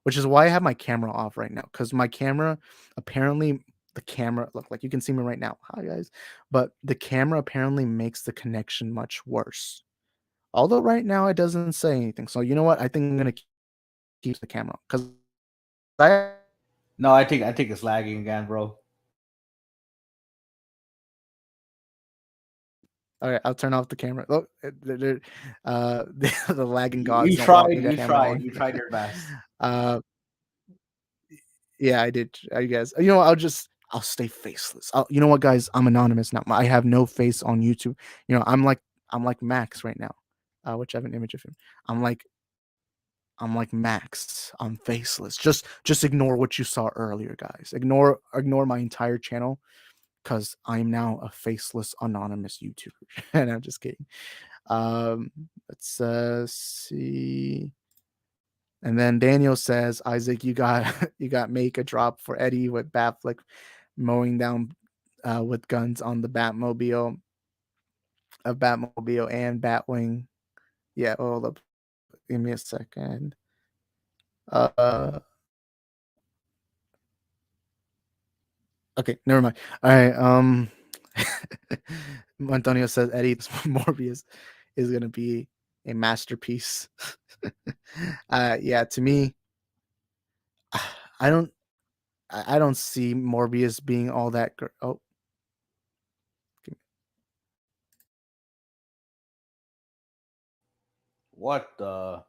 Which is why I have my camera off right now. Because my camera, apparently, the camera look like you can see me right now. Hi guys, but the camera apparently makes the connection much worse. Although right now it doesn't say anything. So you know what? I think I'm gonna keep the camera because I No, I think it's lagging again, bro. all right. I'll turn off the camera. Look, the lagging You, gods you don't want me tried, to you camera tried, on. you tried your best. uh, yeah, I did. I guess I'll stay faceless. You know what, guys? I'm anonymous now. I have no face on YouTube. I'm like Max right now, which I have an image of him. I'm like I'm like Max. I'm faceless. Just ignore what you saw earlier, guys. Ignore my entire channel because I'm now a faceless anonymous YouTuber. And I'm just kidding. Um, let's see. And then Daniel says, Isaac, you got you got make a drop for Eddie with Batfleck mowing down with guns on the Batmobile and Batwing. Yeah, hold up. Give me a second. Uh okay, never mind. All right. Antonio says Eddie's Morbius is gonna be a masterpiece. Yeah, to me, I don't I don't see Morbius being all that oh, What the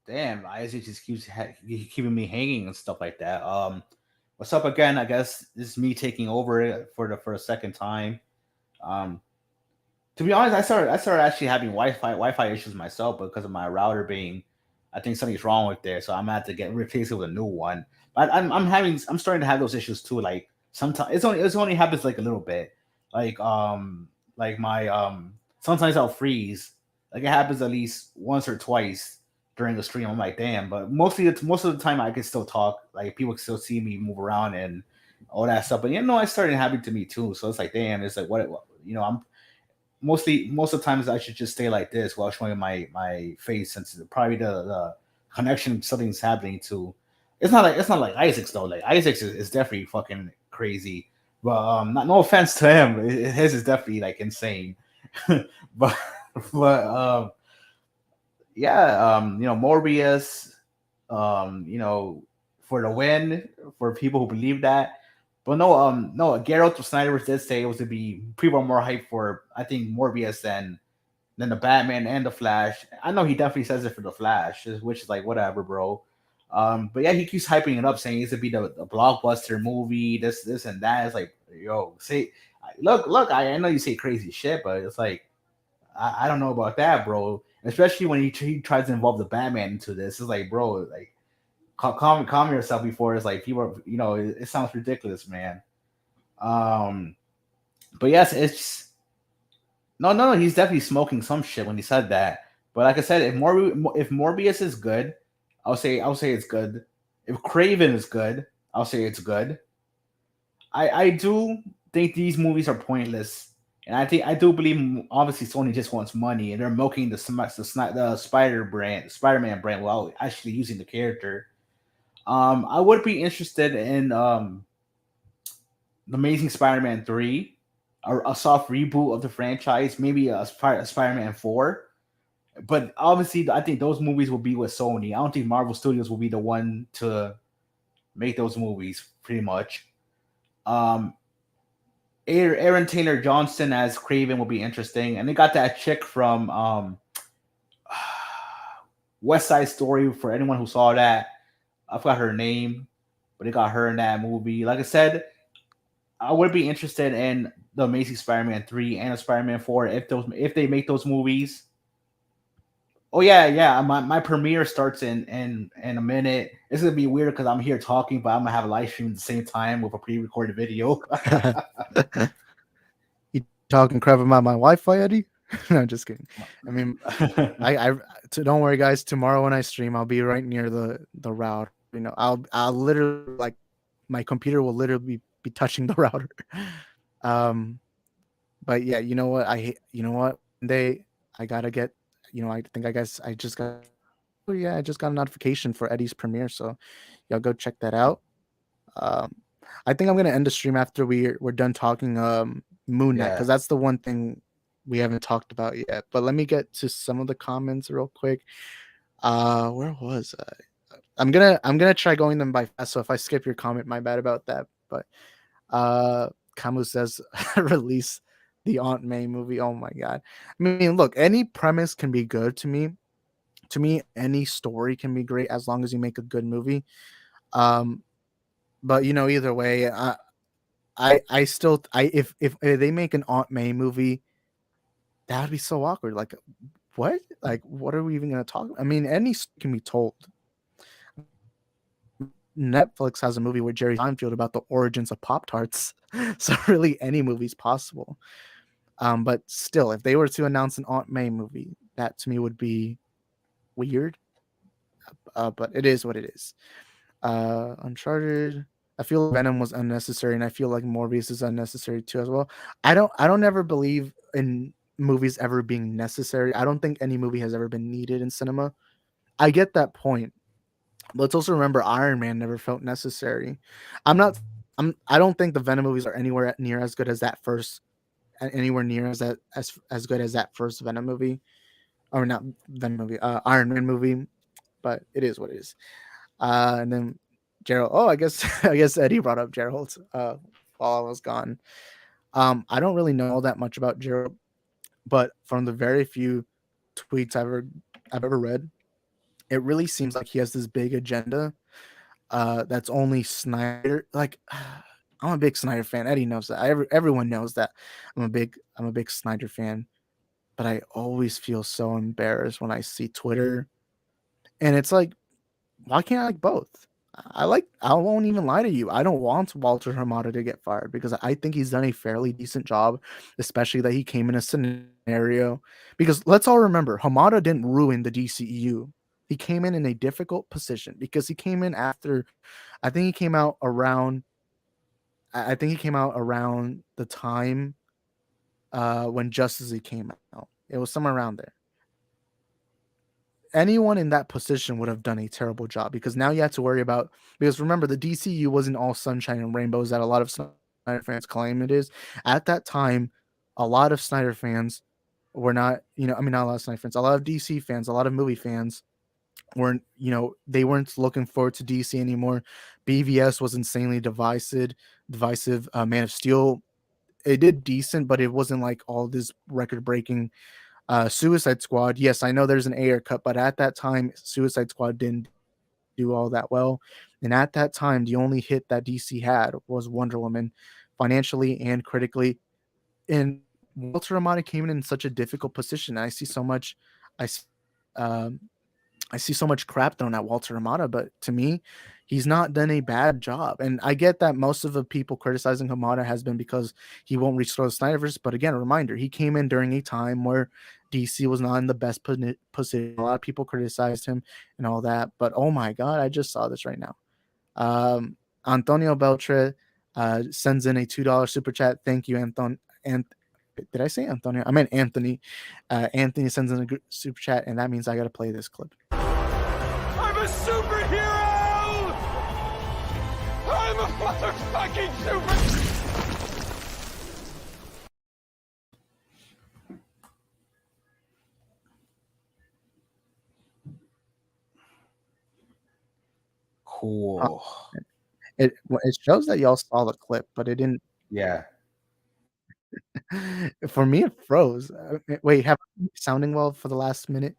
damn? Isaac just keeping me hanging and stuff like that. What's up again? I guess this is me taking over it for the second time. Um, to be honest, I started actually having Wi-Fi issues myself because of my router being, I think something's wrong with there, so I'm gonna have to get replace it with a new one. But I'm starting to have those issues too. Like sometimes it's only happens like a little bit. Like my sometimes I'll freeze. Like it happens at least once or twice during the stream. I'm like, damn, but most of the time I can still talk. Like people can still see me move around and all that stuff. But it started happening to me too. So it's like, damn, it's like I'm most of the times I should just stay like this while showing my face since probably the connection something's happening to. It's not like Isaac's though. Like Isaac's is definitely fucking crazy. But not no offense to him, his is definitely like insane. but but yeah, Morbius, for the win for people who believe that. But no, Geralt Snyder did say it was to be people are more hyped for I think Morbius than the Batman and the Flash. I know he definitely says it for the Flash, which is like whatever, bro. But yeah, he keeps hyping it up, saying it's to be the blockbuster movie, this and that. It's like, yo, look. I know you say crazy shit, but it's like I don't know about that, bro. Especially when he tries to involve the Batman into this. It's like, bro, like calm yourself before it's like people are, it sounds ridiculous, man. Um, but yes, it's no, he's definitely smoking some shit when he said that. But like I said, if Morbius is good, I'll say it's good. If Craven is good, I'll say it's good. I do think these movies are pointless And I do believe obviously Sony just wants money, and they're milking the Spider-Man brand, while actually using the character. I would be interested in the Amazing Spider-Man 3, a soft reboot of the franchise, maybe a Spider-Man 4. But obviously, I think those movies will be with Sony. I don't think Marvel Studios will be the one to make those movies. Pretty much. Um, Aaron Taylor Johnson as Craven will be interesting, and they got that chick from West Side Story. For anyone who saw that, I forgot her name, but they got her in that movie. Like I said, I would be interested in the Amazing Spider-Man 3 and the Spider-Man 4 if they make those movies. Oh yeah, yeah. My premiere starts in a minute. It's gonna be weird because I'm here talking, but I'm gonna have a live stream at the same time with a pre-recorded video. You talking crap about my Wi-Fi, Eddie? No, just kidding. I mean, don't worry, guys. Tomorrow when I stream, I'll be right near the router. I'll literally like my computer will literally be touching the router. Um, but yeah, you know what? You know what? One day I gotta get. I think I guess I just got. Oh yeah, I just got a notification for Eddie's premiere, so y'all go check that out. Um, I think I'm gonna end the stream after we're done talking Moon Knight, because Yeah, that's the one thing we haven't talked about yet. But let me get to some of the comments real quick. Where was I? I'm gonna try going them by fast. So if I skip your comment, my bad about that. But Camus says release the Aunt May movie. Oh my god. I mean, look, any premise can be good to me. To me, any story can be great as long as you make a good movie. Um, but either way, I still if they make an Aunt May movie, that would be so awkward. Like what? Like what are we even gonna talk? I mean, any can be told. Netflix has a movie with Jerry Seinfeld about the origins of Pop Tarts, so really any movie's possible. But still, if they were to announce an Aunt May movie, that to me would be weird. But it is what it is. Uncharted. I feel like Venom was unnecessary, and I feel like Morbius is unnecessary too as well. I don't ever believe in movies ever being necessary. I don't think any movie has ever been needed in cinema. I get that point. But let's also remember Iron Man never felt necessary. I'm not I don't think the Venom movies are anywhere near as good as that first anywhere near as good as that first Venom movie. Or not Venom movie, Iron Man movie, but it is what it is. And then Gerald. Oh, I guess I guess Eddie brought up Gerald while I was gone. I don't really know that much about Gerald, but from the very few tweets I've ever read, it really seems like he has this big agenda. That's only Snyder. Like, I'm a big Snyder fan. Eddie knows that. Everyone knows that. I'm a big Snyder fan. But I always feel so embarrassed when I see Twitter, and it's like, why can't I like both? I won't even lie to you. I don't want Walter Hamada to get fired because I think he's done a fairly decent job, especially that he came in a scenario. Because let's all remember, Hamada didn't ruin the DCEU. He came in a difficult position because he came in after, I think he came out around, I think he came out around the time when Justice League came out. It was somewhere around there. Anyone in that position would have done a terrible job because now you have to worry about, because remember, the DCU wasn't all sunshine and rainbows that a lot of Snyder fans claim it is. At that time, a lot of Snyder fans were not, I mean, not a lot of Snyder fans, a lot of DC fans, a lot of movie fans weren't, they weren't looking forward to DC anymore. BVS was insanely divisive. Man of Steel, it did decent, but it wasn't like all this record breaking. Suicide Squad, yes, I know there's an Ayer cut, but at that time, Suicide Squad didn't do all that well. And at that time, the only hit that DC had was Wonder Woman, financially and critically. And Walter Amada came in such a difficult position. I see, um, I see so much crap thrown at Walter Hamada, but to me, he's not done a bad job. And I get that most of the people criticizing Hamada has been because he won't restore the Snyderverse. But again, a reminder, he came in during a time where DC was not in the best position. A lot of people criticized him and all that. But oh my God, I just saw this right now. Antonio Beltre sends in a $2 super chat. Thank you, Anton. And Did I say Antonio? I meant Anthony. Anthony sends in a super chat, and that means I got to play this clip. I'm a superhero! I'm a motherfucking super... Uh, Cool. it shows that y'all saw the clip, but it didn't. Yeah. For me, it froze. Wait, have I been sounding well for the last minute?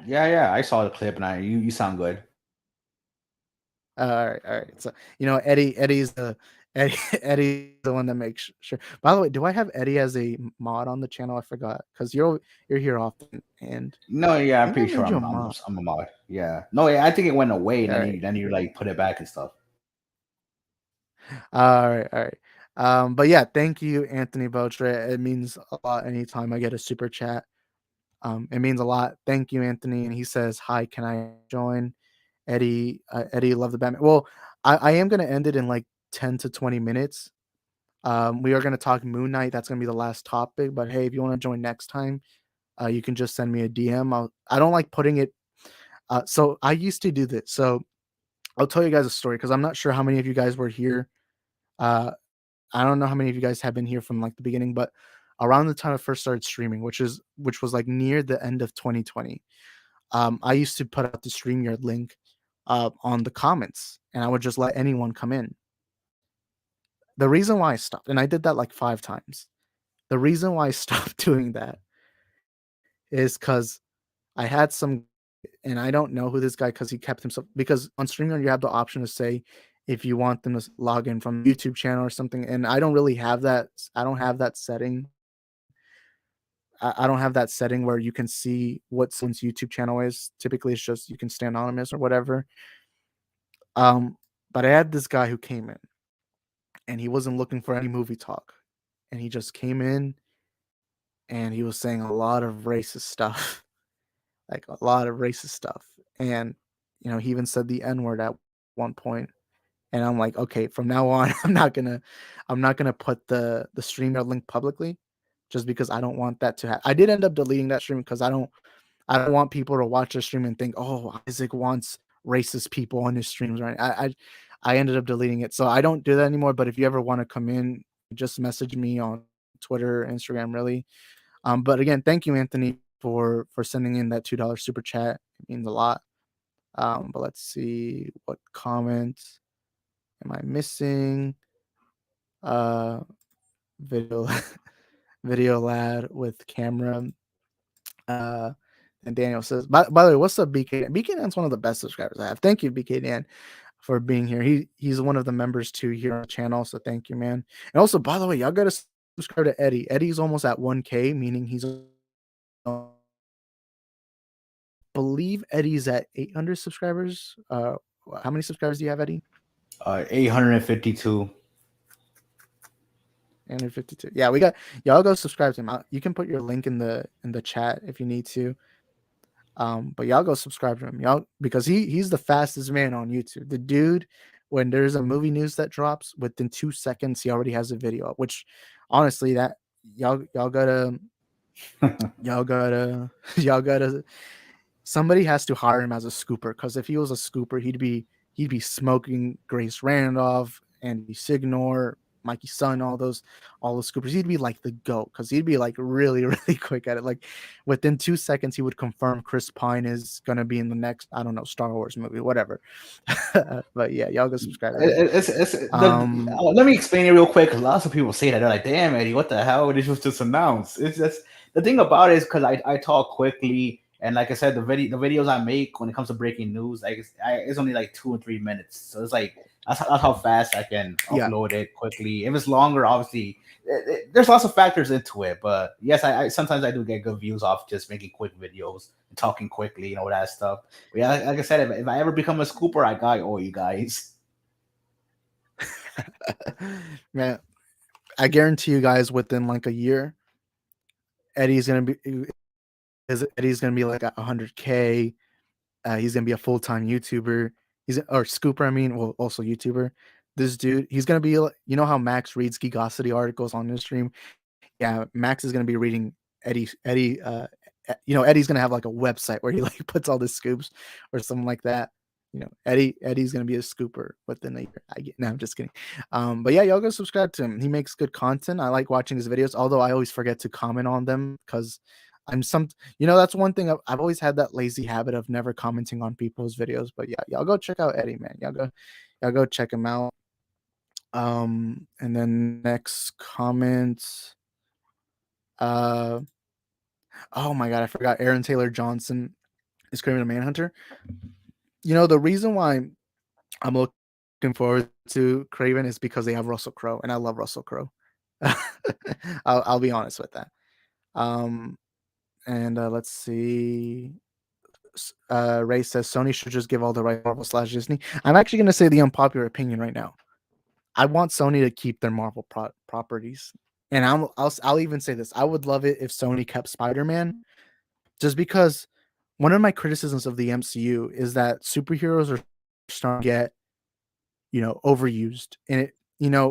Yeah. I saw the clip, and you sound good. All right. So Eddie's the Eddie's the one that makes sure. By the way, do I have Eddie as a mod on the channel? I forgot because you're here often, and No, yeah, I I'm think I pretty sure made you a I'm mod. I'm a mod. Yeah. No, yeah, I think it went away, and All right, then you like put it back and stuff. all right. But yeah, thank you, Anthony Beltre. It means a lot anytime I get a super chat. It means a lot. Thank you, Anthony. And he says, "Hi, can I join?" Eddie, love the Batman. Well, I am gonna end it in like 10 to 20 minutes. We are gonna talk Moon Knight. That's gonna be the last topic. But hey, if you want to join next time, you can just send me a DM. I don't like putting it. So I used to do this. So I'll tell you guys a story because I'm not sure how many of you guys were here. Uh, I don't know how many of you guys have been here from like the beginning, but around the time I first started streaming, which was like near the end of 2020, I used to put out the StreamYard link on the comments, and I would just let anyone come in. The reason why I stopped, and I did that like 5 times. The reason why I stopped doing that is because I had some, and I don't know who this guy because he kept himself. Because on StreamYard you have the option to say if you want them to log in from YouTube channel or something, and I don't really have that. I don't have that setting. I don't have that setting where you can see what someone's YouTube channel is. Typically, it's just you can stay anonymous or whatever. But I had this guy who came in, and he wasn't looking for any movie talk, and he just came in, and he was saying a lot of racist stuff, like a lot of racist stuff, and he even said the N word at one point, and I'm like, okay, from now on, I'm not gonna put the StreamYard link publicly, just because I don't want that to happen. I did end up deleting that stream because I don't want people to watch the stream and think, oh, Isaac wants racist people on his streams, right? I ended up deleting it, so I don't do that anymore. But if you ever want to come in, just message me on Twitter, Instagram, really. But again, thank you, Anthony, for sending in that $2 super chat. It means a lot. But let's see what comment am I missing? Video video lad with camera. And Daniel says, by the way, what's up, BK? BK Dan's one of the best subscribers I have. Thank you, BK Dan, for being here. He's one of the members too here on the channel. So thank you, man. And also, by the way, y'all gotta subscribe to Eddie. Eddie's almost at 1K, meaning he's believe Eddie's at 800 subscribers. How many subscribers do you have, Eddie? 852. 852. Yeah, we got y'all go subscribe to him. You can put your link in the chat if you need to. But y'all go subscribe to him, y'all, because he's the fastest man on YouTube. The dude, when there's a movie news that drops, within 2 seconds he already has a video up. Which, honestly, that y'all gotta y'all gotta y'all gotta somebody has to hire him as a scooper, because if he was a scooper, he'd be smoking Grace Randolph, Andy Signor, Mikey Sun, all those scoopers. He'd be like the GOAT, because he'd be like really, really quick at it. Like within 2 seconds, he would confirm Chris Pine is gonna be in the next, I don't know, Star Wars movie, whatever. But yeah, y'all go subscribe to him. Let me explain it real quick, because lots of people say that they're like, "Damn, Eddie, what the hell? This was just announced." It's just the thing about it is because I talk quickly, and like I said, the videos I make when it comes to breaking news, like it's only like 2 or 3 minutes, so it's like that's how fast I can upload it quickly. If it's longer, obviously, there's lots of factors into it. But yes, I sometimes I do get good views off just making quick videos and talking quickly, that stuff. But yeah, like I said, if I ever become a scooper, I got all you guys. Man, I guarantee you guys, within like a year, Eddie's gonna be like at 100K. He's gonna be a full-time YouTuber. Or scooper, I mean, well, also YouTuber. This dude, he's gonna be, how Max reads Geekosity articles on his stream. yeah, Max is gonna be reading Eddie. Eddie's gonna have like a website where he like puts all the scoops or something like that. Eddie's gonna be a scooper within a year. No, I'm just kidding. But yeah, y'all go subscribe to him. He makes good content. I like watching his videos, although I always forget to comment on them because that's one thing I've always had that lazy habit of never commenting on people's videos. But yeah, y'all go check out Eddie, man. Y'all go check him out. And then next comment. Uh, oh my god, I forgot. Aaron Taylor Johnson is Kraven the Manhunter. The reason why I'm looking forward to Kraven is because they have Russell Crowe, and I love Russell Crowe. I'll be honest with that. Um, and let's see. Ray says Sony should just give all the right Marvel/Disney. I'm actually going to say the unpopular opinion right now. I want Sony to keep their Marvel properties, and I'll even say this: I would love it if Sony kept Spider-Man, just because one of my criticisms of the MCU is that superheroes are starting to get overused, and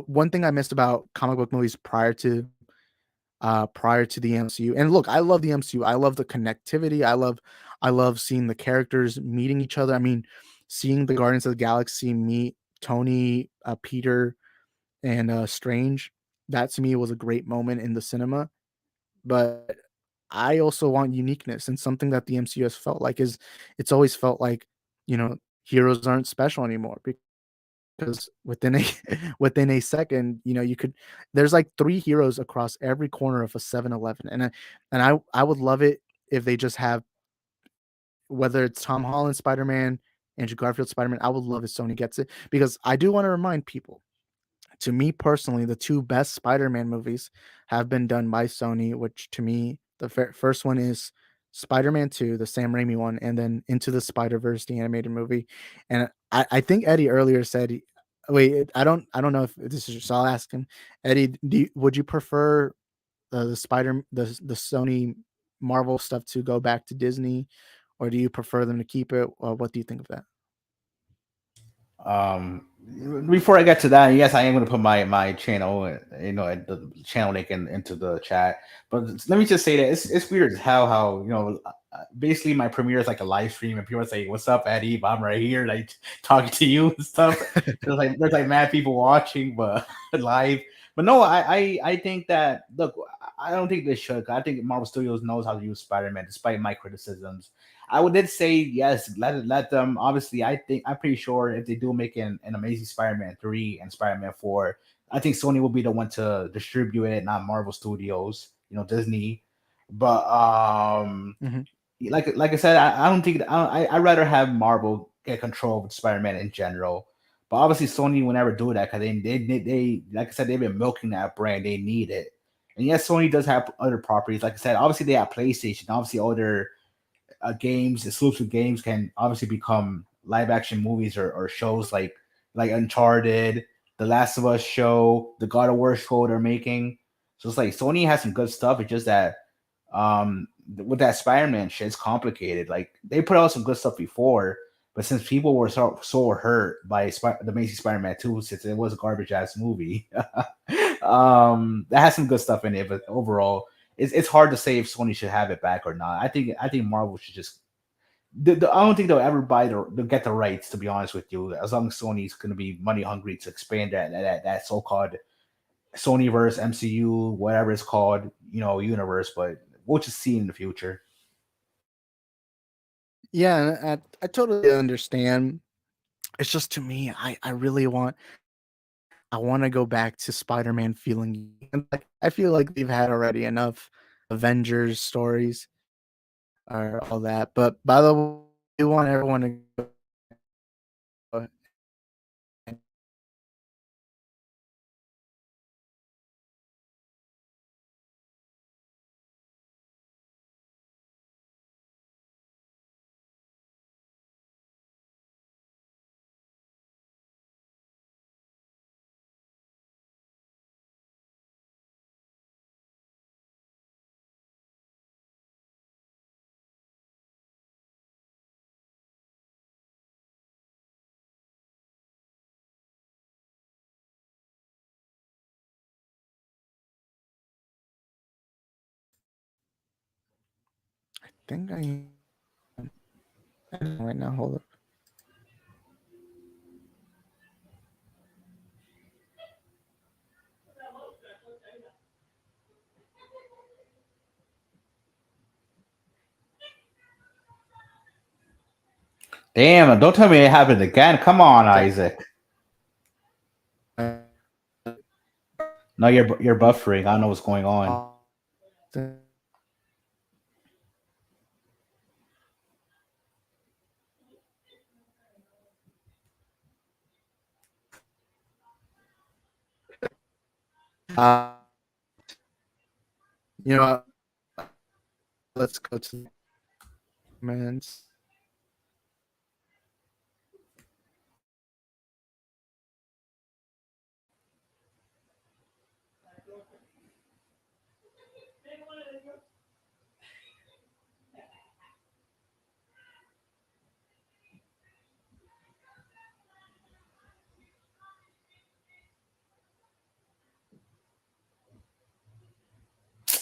one thing I missed about comic book movies prior to the MCU. And look, I love the MCU. I love the connectivity. I love seeing the characters meeting each other. I mean, seeing the Guardians of the Galaxy meet Tony, Peter, and Strange. That to me was a great moment in the cinema. But I also want uniqueness, and something that the MCU has felt like is it's always felt like heroes aren't special anymore because within a within a second, you could there's like three heroes across every corner of a 7-Eleven, and I would love it if they just have, whether it's Tom Holland Spider-Man, Andrew Garfield Spider-Man. I would love if Sony gets it, because I do want to remind people, to me personally, the two best Spider-Man movies have been done by Sony, which to me, the first one is Spider-Man 2, the Sam Raimi one, and then Into the Spider-Verse, the animated movie. And I think Eddie earlier said, wait, I don't know if this is, so I'll ask him. Eddie, would you prefer the Sony Marvel stuff to go back to Disney, or do you prefer them to keep it? Or what do you think of that? Um, Before I get to that, yes, I am going to put my channel, the channel link into the chat. But let me just say that it's weird as how basically my premiere is like a live stream, and people say, "What's up, Eddie? I'm right here, like talking to you and stuff." There's like mad people watching, but live. But no, I think that, look, I don't think they should. I think Marvel Studios knows how to use Spider-Man, despite my criticisms. I would did say yes, let them. Obviously, I'm pretty sure if they do make an Amazing Spider-Man 3 and Spider-Man 4, I think Sony will be the one to distribute it, not Marvel Studios, Disney. But Mhm. like I said, I don't think I'd rather have Marvel get control of Spider-Man in general. But obviously, Sony will never do that because they like I said, they've been milking that brand. They need it. And yes, Sony does have other properties. Like I said, obviously they have PlayStation. Obviously, other games, exclusive games can obviously become live action movies or shows like Uncharted, The Last of Us show, the God of War show they're making. So it's like Sony has some good stuff. It's just that with that Spider-Man shit, it's complicated. Like they put out some good stuff before, but since people were so hurt by the Amazing Spider-Man 2, since it was a garbage ass movie, that has some good stuff in it, but overall it's hard to say if Sony should have it back or not. I think Marvel should just. I don't think they'll ever they'll get the rights. To be honest with you, as long as Sony's going to be money hungry to expand that so-called Sonyverse, MCU, whatever it's called, universe. But we'll just see in the future. Yeah, I totally understand. It's just, to me, I really want to go back to Spider-Man feeling, and like I feel like they've had already enough Avengers stories or all that. But by the way, we want everyone to go think I am. I don't know right now. Hold up. Damn, don't tell me it happened again. Come on, So, Isaac. uh, No, you're buffering. I don't know what's going on. uh, you know, let's go to the comments.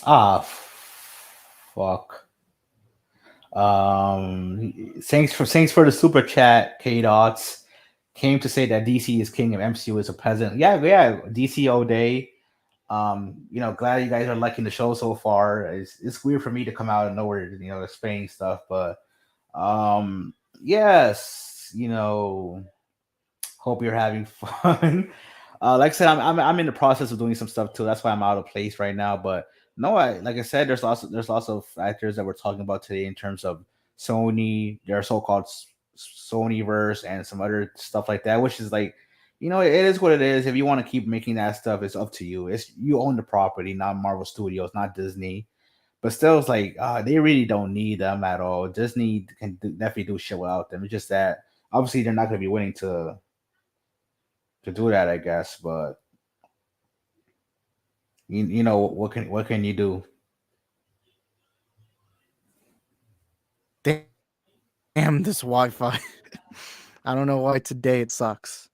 Ah, fuck. Thanks for the super chat, K Dots. Came to say that DC is king and MCU is a peasant. Yeah, DC all day. Glad you guys are liking the show so far. It's weird for me to come out of nowhere, explaining stuff, but yes, hope you're having fun. Like I said, I'm in the process of doing some stuff too. That's why I'm out of place right now. But no, like I said, there's lots of factors that we're talking about today in terms of Sony, their so-called Sonyverse, and some other stuff like that, which is like, it is what it is. If you want to keep making that stuff, it's up to you. It's you own the property, not Marvel Studios, not Disney. But still, it's like they really don't need them at all. Disney can definitely do shit without them. It's just that obviously they're not going to be willing to do that, I guess. But what can you do? Damn this Wi-Fi. I don't know why today it sucks.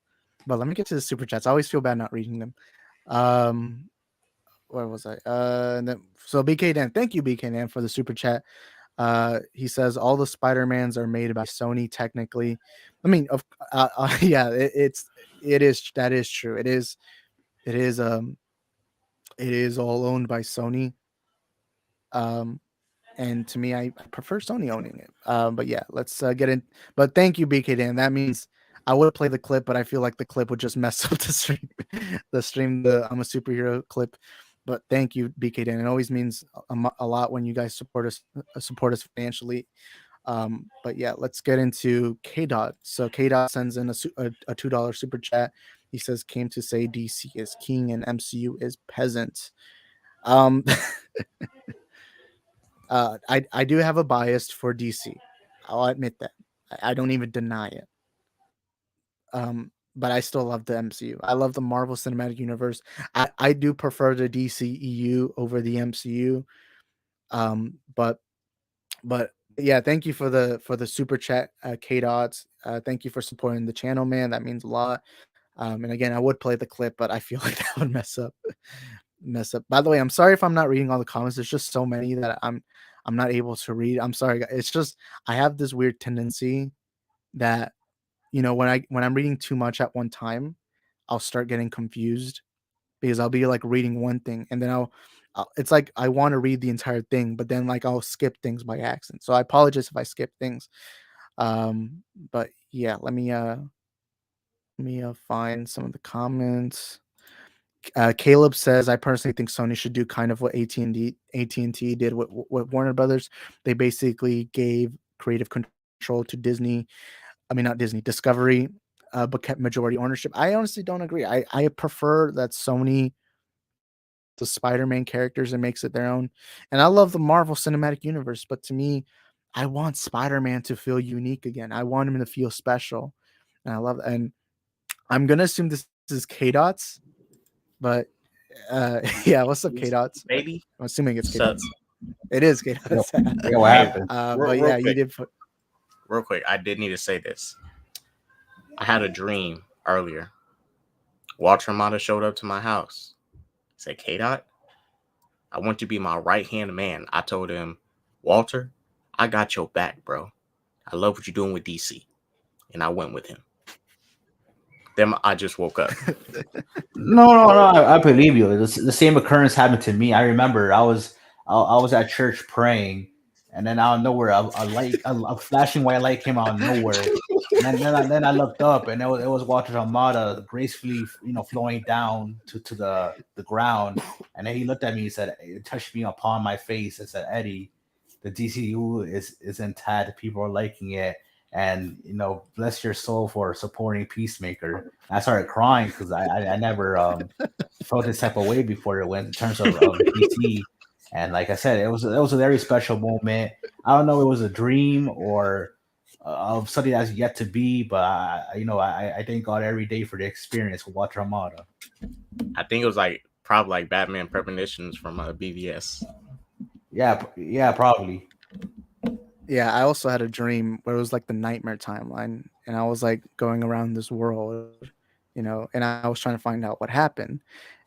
But let me get to the super chats. I always feel bad not reading them. Where was I? So BK Dan, thank you BK Dan for the super chat. He says all the Spider-Mans are made by Sony technically. I mean, yeah, it is that is true. It is all owned by Sony. And to me, I prefer Sony owning it. But yeah, let's get in. But thank you, BK Dan. That means I would play the clip, but I feel like the clip would just mess up the stream. The I'm a superhero clip. But thank you, BK Dan. It always means a lot when you guys support us financially. But yeah, let's get into K Dot. So K Dot sends in a $2 super chat. He says, "Came to say DC is king and MCU is peasant." Um, I do have a bias for DC. I'll admit that. I don't even deny it. But I still love the MCU. I love the Marvel Cinematic Universe. I do prefer the DCEU over the MCU. But yeah, thank you for the super chat, K Dots. Thank you for supporting the channel, man. That means a lot. And again, I would play the clip, but I feel like that would mess up. By the way, I'm sorry if I'm not reading all the comments. There's just so many that I'm not able to read. I'm sorry. It's just I have this weird tendency that when I'm reading too much at one time, I'll start getting confused because I'll be like reading one thing and then it's like I want to read the entire thing, but then like I'll skip things by accident. So I apologize if I skip things. But yeah, let me find some of the comments. Caleb says, "I personally think Sony should do kind of what AT&T did with Warner Brothers. They basically gave creative control to Disney. I mean, not Disney, Discovery, but kept majority ownership." I honestly don't agree. I prefer that Sony the Spider-Man characters and makes it their own. And I love the Marvel Cinematic Universe, but to me, I want Spider-Man to feel unique again. I want him to feel special. And I love and I'm gonna assume this is K Dots, but yeah, what's up, K Dots? Baby. I'm assuming it's K So, Dots. It is K Dots. Yeah, what happened? But yeah, you did put real quick, I did need to say this. I had a dream earlier. Walter Mata showed up to my house. Said, "K Dot, I want you to be my right hand man." I told him, "Walter, I got your back, bro. I love what you're doing with DC. And I went with him. Then I just woke up. No. I believe you. The same occurrence happened to me. I remember I was at church praying, and then out of nowhere, a flashing white light came out of nowhere, and then I looked up, and it was Walter Hamada gracefully, flowing down to the ground, and then he looked at me. He said, it touched me upon my face, and said, Eddie, the DCU is intact. People are liking it, and bless your soul for supporting Peacemaker. I started crying because I never felt this type of way before it went in terms of DC. And like I said, it was a very special moment. I don't know if it was a dream or of something that's yet to be, but I thank God every day for the experience with Walter Amada. I think it was like probably like Batman premonitions from BVS. Yeah, probably. Yeah, I also had a dream where it was like the nightmare timeline, and I was like going around this world, and I was trying to find out what happened.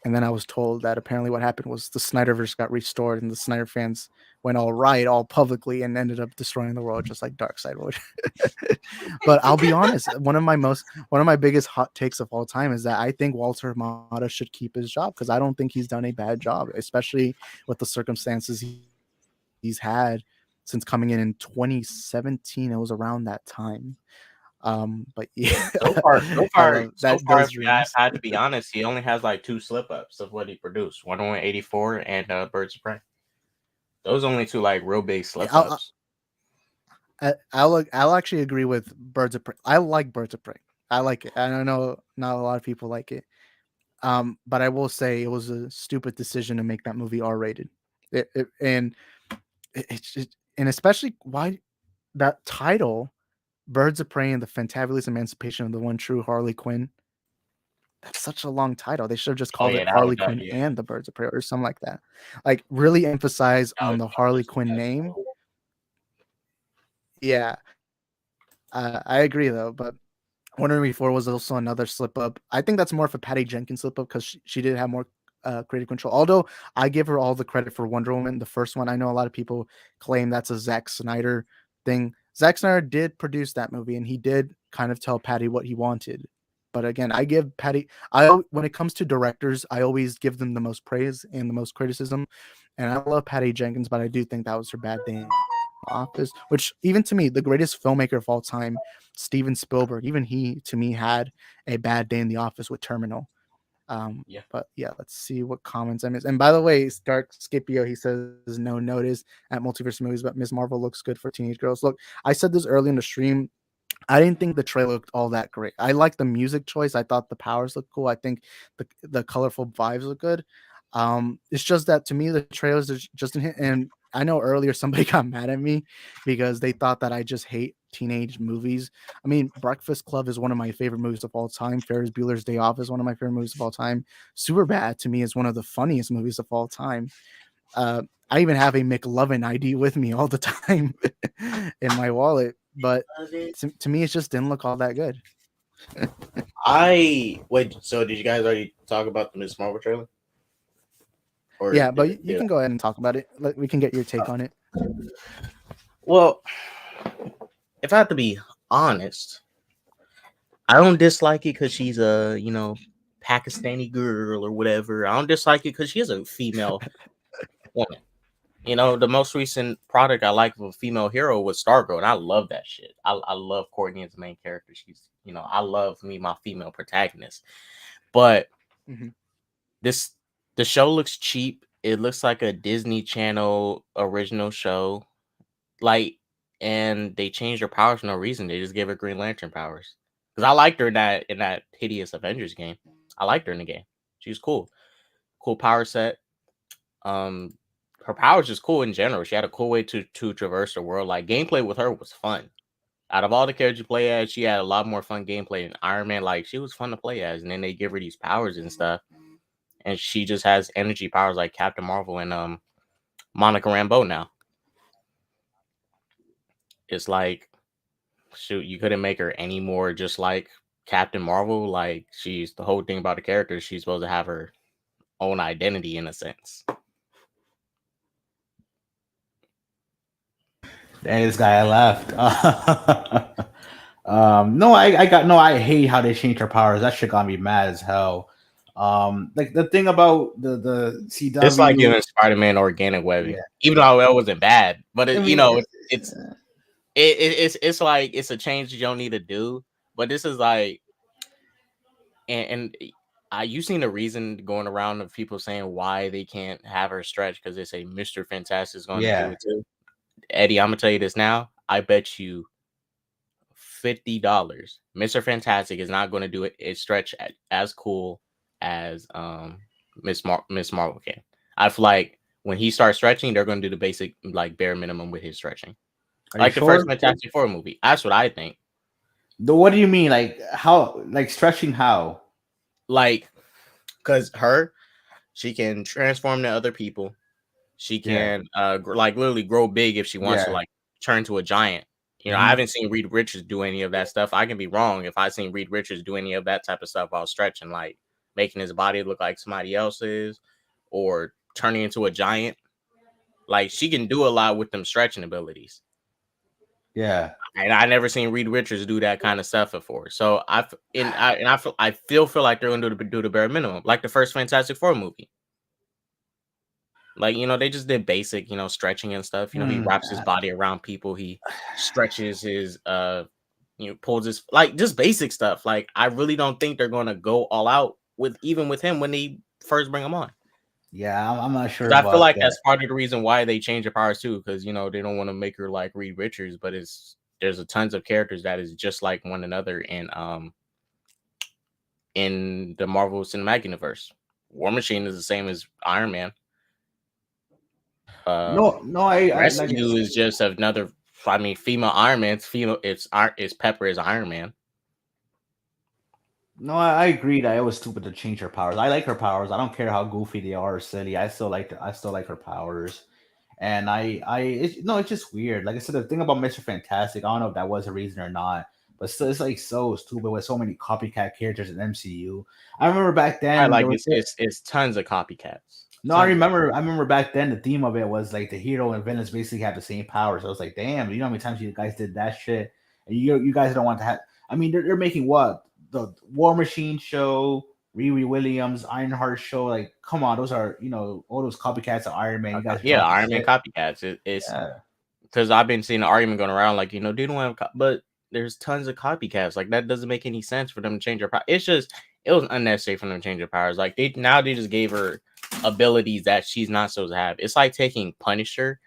And then I was told that apparently what happened was the Snyderverse got restored, and the Snyder fans went all riot, all publicly, and ended up destroying the world, just like Darkseid would. But I'll be honest, one of my biggest hot takes of all time is that I think Walter Hamada should keep his job, because I don't think he's done a bad job, especially with the circumstances he's had since coming in 2017. It was around that time. But yeah, So far, those I dreams. had to be honest. He only has like 2 slip ups of what he produced: Wonder Woman 84 and Birds of Prey. Those only 2 like real big slip ups. I'll actually agree with Birds of Prey. I like Birds of Prey. I like it. I don't know, not a lot of people like it. But I will say it was a stupid decision to make that movie R-rated. And and especially why that title, Birds of Prey and the Fantabulous Emancipation of the One True Harley Quinn. That's such a long title. They should have just called it Harley Quinn and the Birds of Prey or something like that. Like really emphasize on the Harley Quinn name. Yeah, I agree though, but Wonder Woman 4 was also another slip up. I think that's more of a Patty Jenkins slip up because she did have more creative control. Although I give her all the credit for Wonder Woman, the first one. I know a lot of people claim that's a Zack Snyder thing. Zack Snyder did produce that movie, and he did kind of tell Patty what he wanted. But again, I give Patty. When it comes to directors, I always give them the most praise and the most criticism. And I love Patty Jenkins, but I do think that was her bad day in the office. Which even to me, the greatest filmmaker of all time, Steven Spielberg, even he to me had a bad day in the office with Terminal. Yeah. But yeah, let's see what comments I missed. And by the way, Dark Scipio, he says no notice at Multiverse movies, but Ms. Marvel looks good for teenage girls. Look, I said this early in the stream. I didn't think the trailer looked all that great. I like the music choice. I thought the powers looked cool. I think the colorful vibes look good. It's just that to me the trailers are just and I know earlier somebody got mad at me because they thought that I just hate teenage movies. I mean, Breakfast Club is one of my favorite movies of all time. Ferris Bueller's Day Off is one of my favorite movies of all time. Superbad to me is one of the funniest movies of all time. I even have a McLovin ID with me all the time in my wallet, but to me, it just didn't look all that good. Wait. So did you guys already talk about the Miss Marvel trailer? Or Yeah, but you can go ahead and talk about it. We can get your take on it. Well, if I have to be honest, I don't dislike it because she's a Pakistani girl or whatever. I don't dislike it because she is a female woman. The most recent product I like of a female hero was Stargirl, and I love that shit. I love Courtney as the main character. She's, I love me my female protagonist. But the show looks cheap. It looks like a Disney Channel original show. And they changed her powers for no reason. They just gave her Green Lantern powers. Because I liked her in that hideous Avengers game. I liked her in the game. She was cool. Cool power set. Her powers just cool in general. She had a cool way to traverse the world. Like gameplay with her was fun. Out of all the characters you play as, she had a lot more fun gameplay than Iron Man. Like she was fun to play as, and then they give her these powers and stuff, and she just has energy powers like Captain Marvel and Monica Rambeau now. It's like, shoot, you couldn't make her any more just like Captain Marvel. Like she's the whole thing about the character. She's supposed to have her own identity in a sense. And this guy left. No, I got no. I hate how they changed her powers. That shit got me mad as hell. Like the thing about the It's like CW. giving Spider-Man organic Yeah, webbing, even though that wasn't bad. But I it, mean, it's like it's a change you don't need to do. But this is like, and you seen the reason going around of people saying why they can't have her stretch because they say Mr. Fantastic is going to do yeah. it too. Eddie, I'm gonna tell you this now. I bet you $50, Mr. Fantastic is not going to do it stretch as cool as Miss Marvel can. I feel like when he starts stretching, they're going to do the basic like bare minimum with his stretching, Are you like the first sure? Fantastic Four movie. That's what I think. What do you mean? Like how? Like stretching how? Like, cause she can transform to other people. She Yeah, can like literally grow big if she wants to, yeah. like turn to a giant. I Hmm. haven't seen Reed Richards do any of that stuff. I can be wrong if I seen Reed Richards do any of that type of stuff while stretching, like making his body look like somebody else's or turning into a giant. Like she can do a lot with them stretching abilities. Yeah. And I never seen Reed Richards do that kind of stuff before. So I feel like they're gonna do the bare minimum, like the first Fantastic Four movie. Like, they just did basic, stretching and stuff. He Hmm. wraps his body around people. He stretches his, pulls his, like, just basic stuff. Like, I really don't think they're going to go all out even with him when they first bring him on. Yeah, I'm not 'Cause sure I feel about like that. that's part of the reason why they change their powers too. Because, they don't want to make her like Reed Richards, but there's a tons of characters that is just like one another in the Marvel Cinematic Universe. War Machine is the same as Iron Man. No, no, I like it. Rescue is just another. I mean, female Iron Man's female. It's Pepper is Iron Man. No, I agree that it was stupid to change her powers. I like her powers. I don't care how goofy they are or silly. I still like her powers. And no, it's just weird. Like I said, the thing about Mister Fantastic, I don't know if that was a reason or not, but still, it's like so stupid with so many copycat characters in MCU. I remember back I then there like was it's tons of copycats. no, Tons. I remember back then the theme of it was like the hero and villains basically have the same powers. So I was like, damn, you know how many times you guys did that shit, and you guys don't want to have. I mean, they're making what the War Machine show, Riri Williams, Ironheart show. Like, come on, those are all those copycats of Iron Man. You guys are Yeah, talking Iron Man shit. copycats. It's Yeah, because I've been seeing an argument going around like they don't have, but there's tons of copycats. Like that doesn't make any sense for them to change their power. It was unnecessary for them to change their powers. Like they just gave her abilities that she's not supposed to have. It's like taking Punisher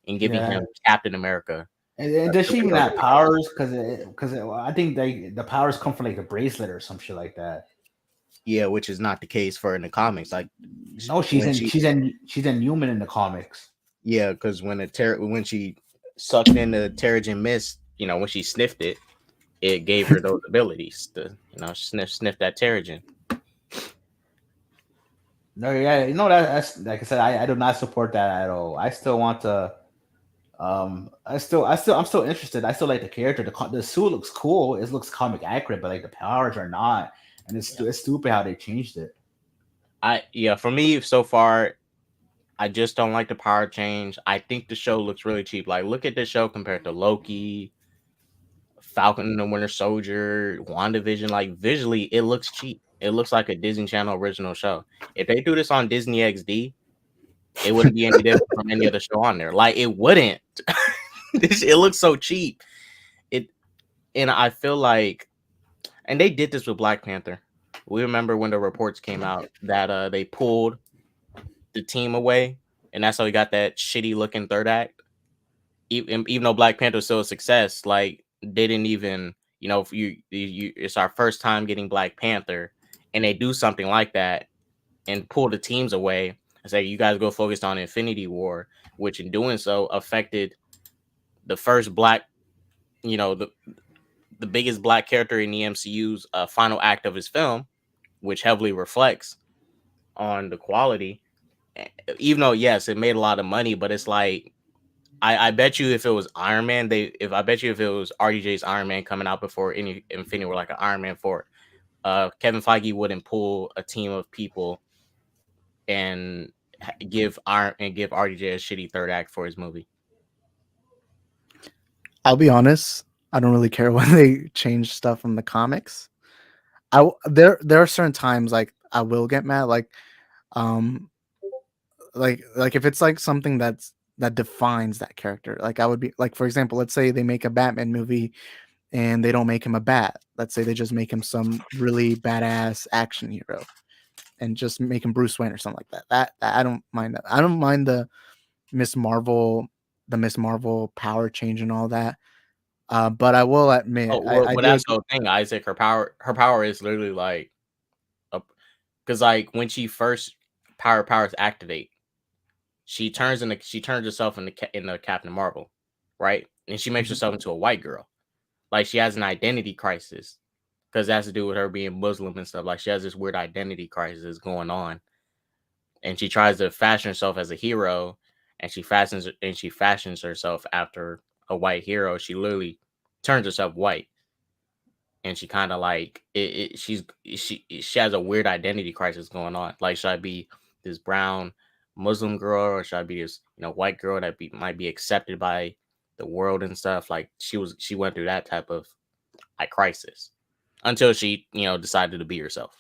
and giving yeah. him Captain America. And does she even have powers? Because I think the powers come from like the bracelet or some shit like that. Yeah, which is not the case for in the comics. Like No, when she, she's inhuman in the comics. yeah, because when she sucked in the Terrigen mist, when she sniffed it, it gave her those abilities to, sniff that Terrigen. No, yeah, that's like I said, I do not support that at all. I still want to. I'm still interested. I still like the character. The suit looks cool. It looks comic accurate, but like the powers are not, and it's stupid how they changed it. For me so far, I just don't like the power change. I think the show looks really cheap. Like, look at this show compared to Loki, Falcon and the Winter Soldier, WandaVision. Like, visually, it looks cheap. It looks like a Disney Channel original show. If they do this on Disney XD, it wouldn't be any different from any other show on there. Like, it wouldn't. It looks so cheap. And I feel like, and they did this with Black Panther. We remember when the reports came out that they pulled the team away, and that's how we got that shitty looking third act. Even though Black Panther was still a success, like they didn't even, if it's our first time getting Black Panther, and they do something like that and pull the teams away and say you guys go focused on Infinity War, which in doing so affected the first black, the biggest black character in the MCU's final act of his film, which heavily reflects on the quality. Even though yes, it made a lot of money, but it's like I bet you if it was Iron Man, I bet you if it was RDJ's Iron Man coming out before any Infinity War, like an Iron Man 4, Kevin Feige wouldn't pull a team of people and give RDJ a shitty third act for his movie. I'll be honest. I don't really care when they change stuff from the comics. There are certain times like I will get mad, um like if it's like something that defines that character. Like I would be like, for example, let's say they make a Batman movie and they don't make him a bat. Let's say they just make him some really badass action hero and just make him Bruce Wayne or something like that. That I don't mind that. I don't mind Miss Marvel, the Miss Marvel power change and all that. But I will admit, Oh, well, I well, do that's the agree. whole thing, Isaac. Her power is literally like because like when she first powers activate, she turns herself into Captain Marvel, right? And she makes Mhm. herself into a white girl. Like she has an identity crisis because it has to do with her being Muslim and stuff. Like she has this weird identity crisis going on, and she tries to fashion herself as a hero, and she fashions herself after a white hero. She literally turns herself white, and she kind of like she has a weird identity crisis going on. Like, should I be this brown Muslim girl, or should I be this white girl that might be accepted by the world and stuff? Like she went through that type of like crisis until she decided to be herself.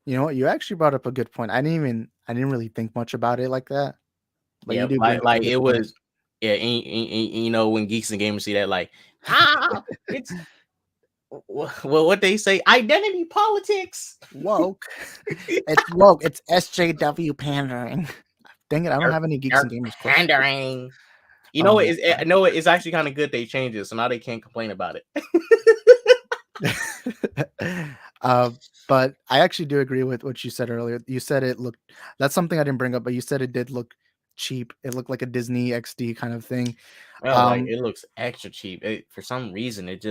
You know what? You actually brought up a good point. I didn't really think much about it like that, but you Yeah, do bring up a like good it point. was. Yeah, and when geeks and gamers see that, like, it's what they say, identity politics. Woke. It's woke. It's SJW pandering. Dang it, I don't They're, have any Geeks they're and Gamers clips. pandering. You know Oh what? my I know it's actually kind of good they changed it, so now they can't complain about it. god. But I actually do agree with what you said earlier. You said it looked, that's something I didn't bring up, but you said it did look cheap. It looked like a Disney XD kind of thing. Well, like Um it looks extra cheap. For some reason, it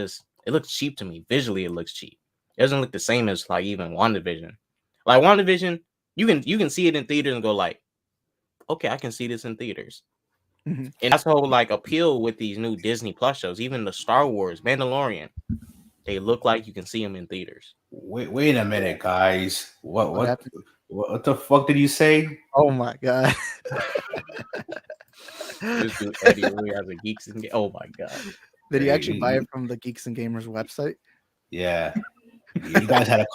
looks cheap to me. Visually, it looks cheap. It doesn't look the same as like even WandaVision. Like WandaVision, you can see it in theaters and go like, okay, I can see this in theaters. mhm. And that's the whole like appeal with these new Disney Plus shows. Even the Star Wars, Mandalorian, they look like you can see them in theaters. Wait a minute, guys. What What what happened? what the fuck did you say? Oh my god. This dude Eddie really has a geeks and oh my god. Did he Hey, actually buy it from the Geeks and Gamers website? yeah, you guys had to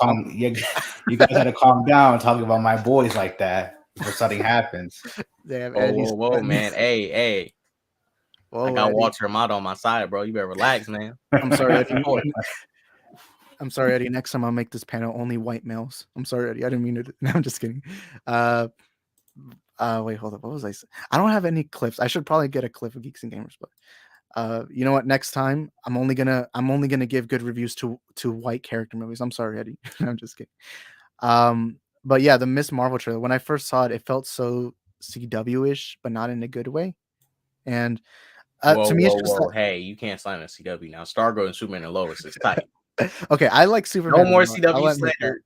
you guys had to calm down talking about my boys like that before something happens. Damn, Whoa, Eddie's whoa, whoa, threatening. man. Hey. I Whoa, got Eddie. Walter Amato on my side, bro. You better relax, man. I'm I sorry, got Eddie. support. I'm sorry, Eddie. Next time I'll make this panel only white males. I'm sorry, Eddie. I didn't mean it. No, I'm just kidding. Uh, wait, hold up. What was I saying? I don't have any clips. I should probably get a clip of Geeks and Gamers, but you know what? Next time I'm only gonna give good reviews to white character movies. I'm sorry, Eddie. I'm just kidding. But yeah, the Miss Marvel trailer. When I first saw it, it felt so CW-ish, but not in a good way. And Whoa, to me, it's whoa, just whoa. Hey, you can't sign a CW now. Stargirl and Superman and Lois is tight. like, okay. I like No Superman and more Lois. I'll CW admit that. slander.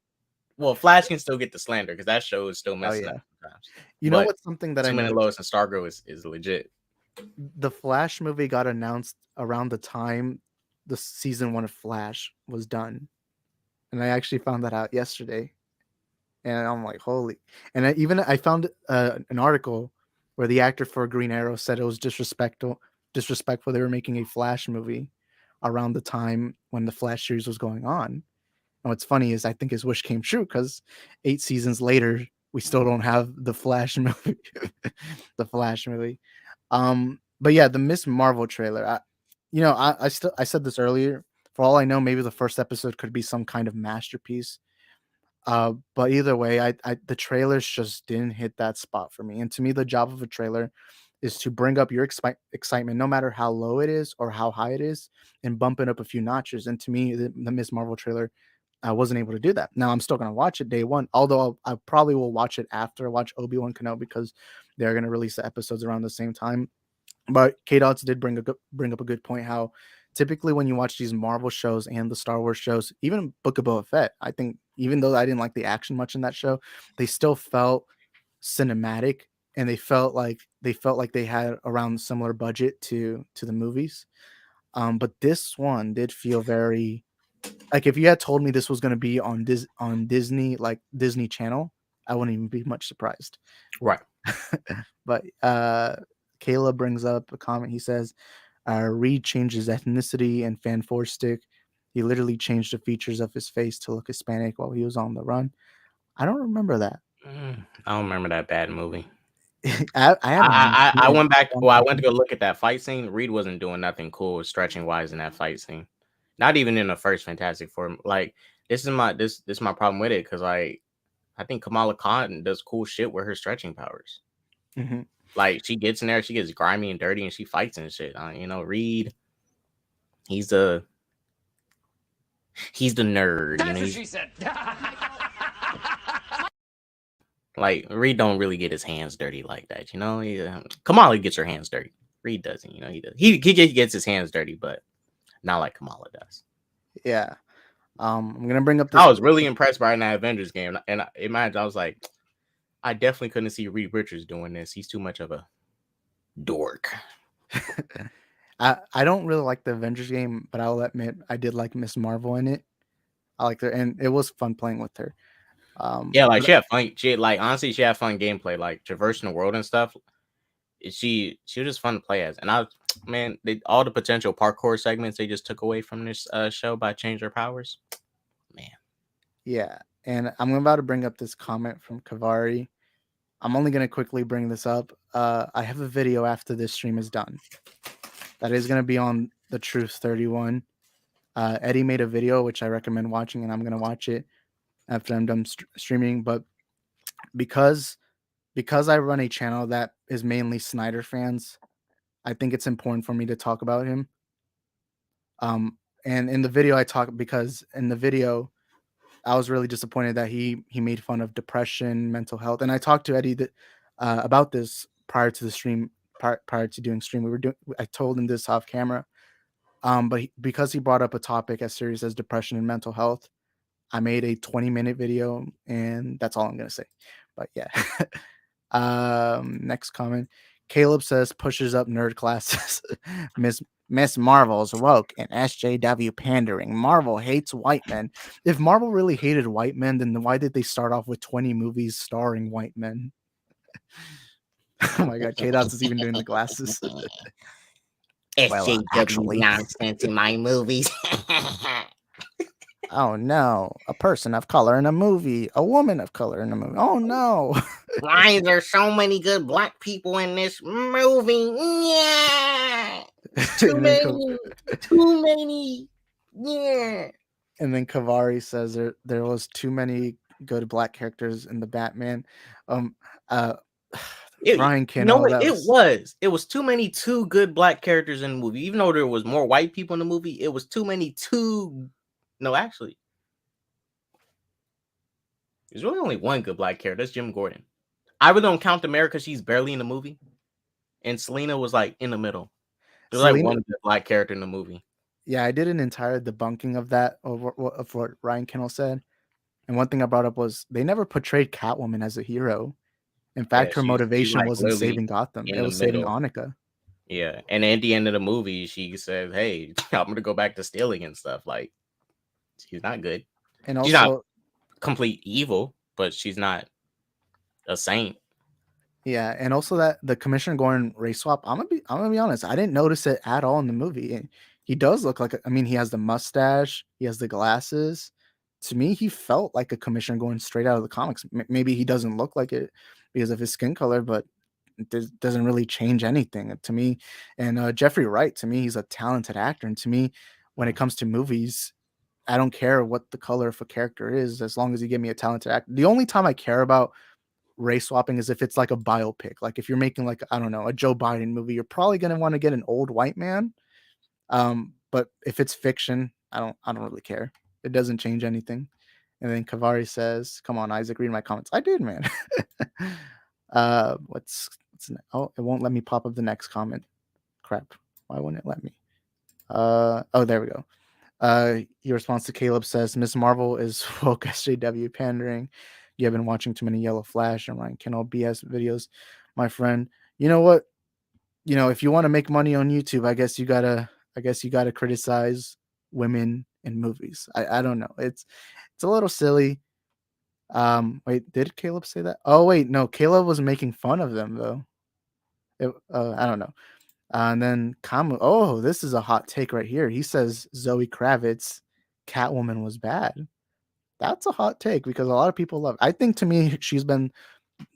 Well, Flash can still get the slander because that show is still Oh messing up yeah. sometimes. You know But what's something that I Superman and noticed? Lois and Stargirl is legit. The Flash movie got announced around the time the season 1 of Flash was done, and I actually found that out yesterday, and I'm like, "Holy." And I found, an article where the actor for Green Arrow said it was disrespectful they were making a Flash movie around the time when the Flash series was going on. And what's funny is I think his wish came true because 8 seasons later, we still don't have the Flash movie. The Flash movie. But yeah, the Miss Marvel trailer. I said this earlier. For all I know, maybe the first episode could be some kind of masterpiece. But either way, the trailers just didn't hit that spot for me. And to me, the job of a trailer is to bring up your excitement, no matter how low it is or how high it is, and bump it up a few notches. And to me, the Miss Marvel trailer, I wasn't able to do that. Now I'm still gonna watch it day one, although I probably will watch it after I watch Obi-Wan Kenobi because they're gonna release the episodes around the same time. But K Dots did bring up a good point. How typically when you watch these Marvel shows and the Star Wars shows, even Book of Boba Fett, I think even though I didn't like the action much in that show, they still felt cinematic and they felt like they had around similar budget to the movies. But this one did feel very like if you had told me this was going to be on Disney, like Disney Channel, I wouldn't even be much surprised. Right. But Kayla brings up a comment. He says, Reed changed his ethnicity and fan four stick. He literally changed the features of his face to look Hispanic while he was on the run. I don't remember that. I don't remember that bad movie. I haven't seen I it went back. in a Well, I long went to time. go look at that fight scene. Reed wasn't doing nothing cool stretching wise in that fight scene. Not even in the first Fantastic Four. Like this is my problem with it because like I think Kamala Khan does cool shit with her stretching powers. Mhm. Like she gets in there, she gets grimy and dirty, and she fights and shit. Reed, he's the nerd. That's what she said. Like Reed don't really get his hands dirty like that. Kamala gets her hands dirty. Reed doesn't. He does. He gets his hands dirty, but not like Kamala does. Yeah. I'm gonna bring up this. I was really impressed by that Avengers game, and imagine I was like, I definitely couldn't see Reed Richards doing this. He's too much of a dork. I don't really like the Avengers game, but I'll admit I did like Miss Marvel in it. I liked her, and it was fun playing with her. Yeah, like but she had fun. Honestly, she had fun gameplay, like traversing the world and stuff. She was just fun to play as, and all the potential parkour segments they just took away from this show by changing her powers. Man, yeah, and I'm about to bring up this comment from Kavari. I'm only gonna quickly bring this up. I have a video after this stream is done. That is gonna be on the Truth 31. Eddie made a video which I recommend watching, and I'm gonna watch it after I'm done streaming. But because I run a channel that is mainly Snyder fans, I think it's important for me to talk about him. And in the video because in the video I was really disappointed that he made fun of depression, mental health, and I talked to Eddie about this prior to the stream, prior to doing stream. I told him this off camera, but because he brought up a topic as serious as depression and mental health, I made a 20-minute video, and that's all I'm gonna say. But yeah. Next comment. Caleb says pushes up nerd classes. Miss Marvel's woke and SJW pandering. Marvel hates white men. If Marvel really hated white men, then why did they start off with 20 movies starring white men? Oh my god, K-Dots is even doing the glasses. SJW actually- nonsense in my movies. Oh no, a person of color in a movie, a woman of color in a movie. Oh no. Why is there so many good black people in this movie? Yeah, too many. Yeah. And then Kavari says there was too many good black characters in the Batman. Ryan Kinnell. It was too many good black characters in the movie. Even though there was more white people in the movie, it was too many No, actually, there's really only one good black character. That's Jim Gordon. I really don't count America. She's barely in the movie, and Selena was like in the middle. There's like one good black character in the movie. Yeah, I did an entire debunking of that of what Ryan Kinnell said, and one thing I brought up was they never portrayed Catwoman as a hero. In fact, her motivation like wasn't saving Gotham; it was saving Annika. Yeah, and at the end of the movie, she says, "Hey, I'm gonna go back to stealing and stuff." Like, she's not good, and she's not also complete evil, but she's not a saint. Yeah, and also that the Commissioner Gordon race swap. I'm gonna be honest. I didn't notice it at all in the movie. And he does look like. I mean, he has the mustache. He has the glasses. To me, he felt like a Commissioner Gordon straight out of the comics. Maybe he doesn't look like it because of his skin color, but it doesn't really change anything to me. And Jeffrey Wright, to me, he's a talented actor. And to me, when it comes to movies, I don't care what the color of a character is, as long as you give me a talented actor. The only time I care about race swapping is if it's like a biopic. Like if you're making like, I don't know, a Joe Biden movie, you're probably going to want to get an old white man. But if it's fiction, I don't really care. It doesn't change anything. And then Kavari says, come on, Isaac, read my comments. I did, man. What's oh, it won't let me pop up the next comment. Crap. Why wouldn't it let me? Oh, there we go. Your response to Caleb says, Miss Marvel is woke SJW pandering. You have been watching too many Yellow Flash and Ryan Kinnell BS videos, my friend. You know what? If you want to make money on YouTube, I guess you gotta criticize women in movies. I don't know. It's a little silly. Wait, did Caleb say that? Oh wait, no, Caleb was making fun of them though. I don't know. And then Kamu, oh, this is a hot take right here. He says Zoe Kravitz, Catwoman was bad. That's a hot take because a lot of people love. I think to me, she's been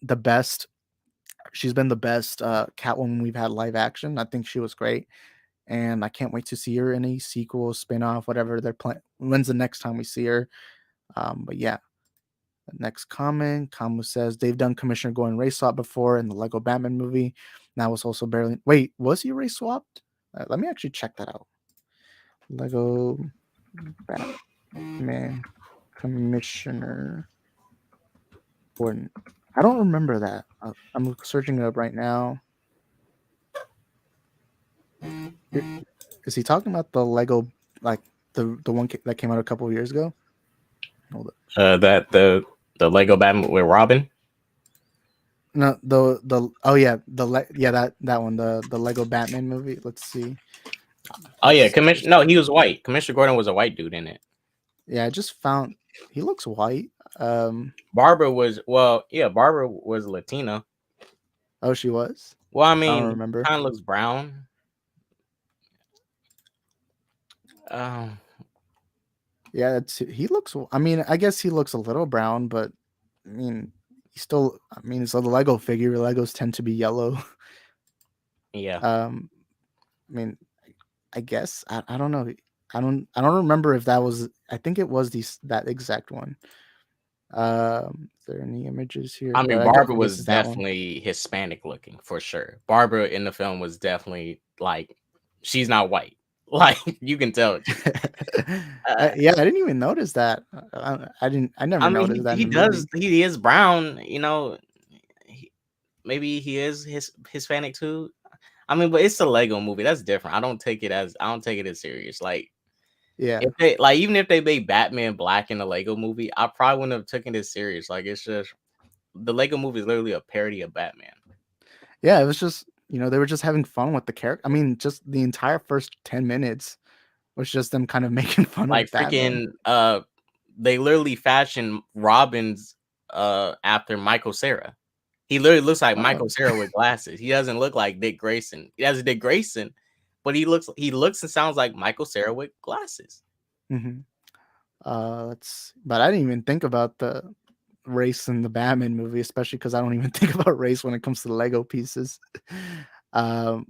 the best. She's been the best Catwoman we've had live action. I think she was great, and I can't wait to see her in a sequel, spin-off, whatever they're planning. When's the next time we see her? But yeah, next comment, Kamu says they've done Commissioner Gordon race swap before in the Lego Batman movie. That was also barely. Wait, was he race swapped? Let me actually check that out. Lego Batman Commissioner Gordon. I don't remember that. I'm searching it up right now. Is he talking about the Lego, like the one that came out a couple of years ago? Hold up. That the Lego Batman with Robin. No, the oh yeah, that one, the Lego Batman movie. Let's see. Oh yeah, Commissioner. No, he was white. Commissioner Gordon was a white dude in it. Yeah, I just found he looks white. Barbara was Barbara was Latina. Oh, she was. Well, I I mean, don't remember. kind of looks brown. Yeah, he looks. I mean, I guess he looks a little brown, but I mean, he still. I mean, it's a Lego figure. Legos tend to be yellow. Yeah. I mean, I guess I don't know. I don't remember if that was. I think it was that exact one. Is there any images here? I mean, But Barbara guess was it's that one. definitely Hispanic looking for sure. Barbara in the film was definitely like, she's not white. Like you can tell. Yeah, I didn't even notice that. I didn't. I never noticed that. He in the does. movie. He is brown. You know, maybe he is Hispanic too. I mean, but it's a Lego movie. That's different. I don't take it as serious. Like, Yeah, if they even if they made Batman black in a Lego movie, I probably wouldn't have taken it serious. Like, it's just the Lego movie is literally a parody of Batman. yeah. It was just they were just having fun with the character. I mean, just the entire first 10 minutes was just them kind of making fun Like of Batman. freaking they literally fashioned Robin's after Michael Cera. He literally looks like Oh. Michael Cera with glasses. He doesn't look like Dick Grayson. He has Dick Grayson, but he looks and sounds like Michael Cera with glasses. Mm-hmm. But I didn't even think about the race in the Batman movie, especially because I don't even think about race when it comes to the Lego pieces. And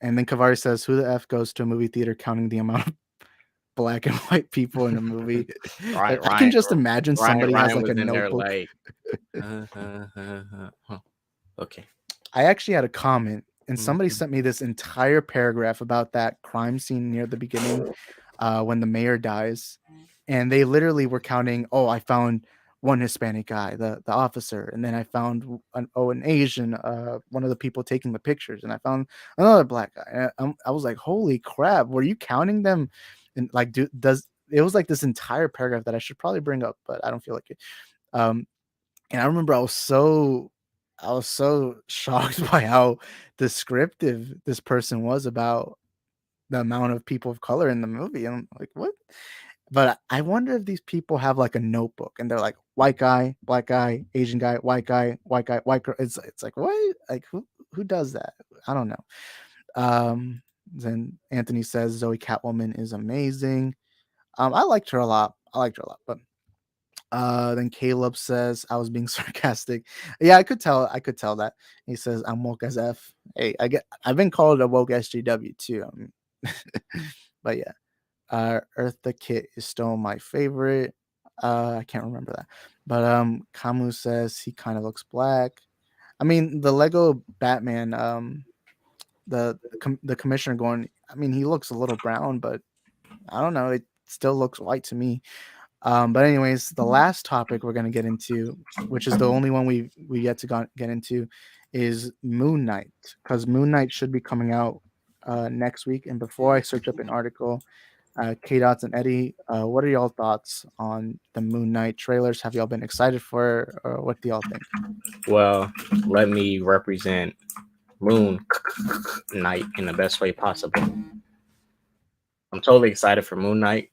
then Kavari says, "Who the f goes to a movie theater counting the amount of black and white people in a movie?" Right, I can just imagine somebody has like a was in there notebook. like, okay. I actually had a comment, and somebody Mhm. sent me this entire paragraph about that crime scene near the beginning, when the mayor dies, and they literally were counting. Oh, I found one Hispanic guy, the officer, and then I found an Asian, one of the people taking the pictures, and I found another black guy. And I was like, holy crap, were you counting them? And like, does it was like this entire paragraph that I should probably bring up, but I don't feel like it. And I remember I was so shocked by how descriptive this person was about the amount of people of color in the movie. And I'm like, what? But I wonder if these people have like a notebook and they're like white guy, black guy, Asian guy, white guy, white guy, white girl. It's like what? Like who does that? I don't know. Then Anthony says Zoe Catwoman is amazing. I liked her a lot. But then Caleb says I was being sarcastic. Yeah, I could tell that. He says I'm woke as F. Hey, I've been called a woke SJW too. But yeah. Earth the Kit is still my favorite. I can't remember that. But Kamu says he kind of looks black. I mean, the Lego Batman, the commissioner going, I mean, he looks a little brown, but I don't know, it still looks white to me. But anyways, the last topic we're gonna get into, which is the only one we yet to get into, is Moon Knight, because Moon Knight should be coming out next week. And before I search up an article, K Dots and Eddie, what are y'all thoughts on the Moon Knight trailers? Have y'all been excited for it, or what do y'all think? Well, let me represent Moon Knight in the best way possible. I'm totally excited for Moon Knight.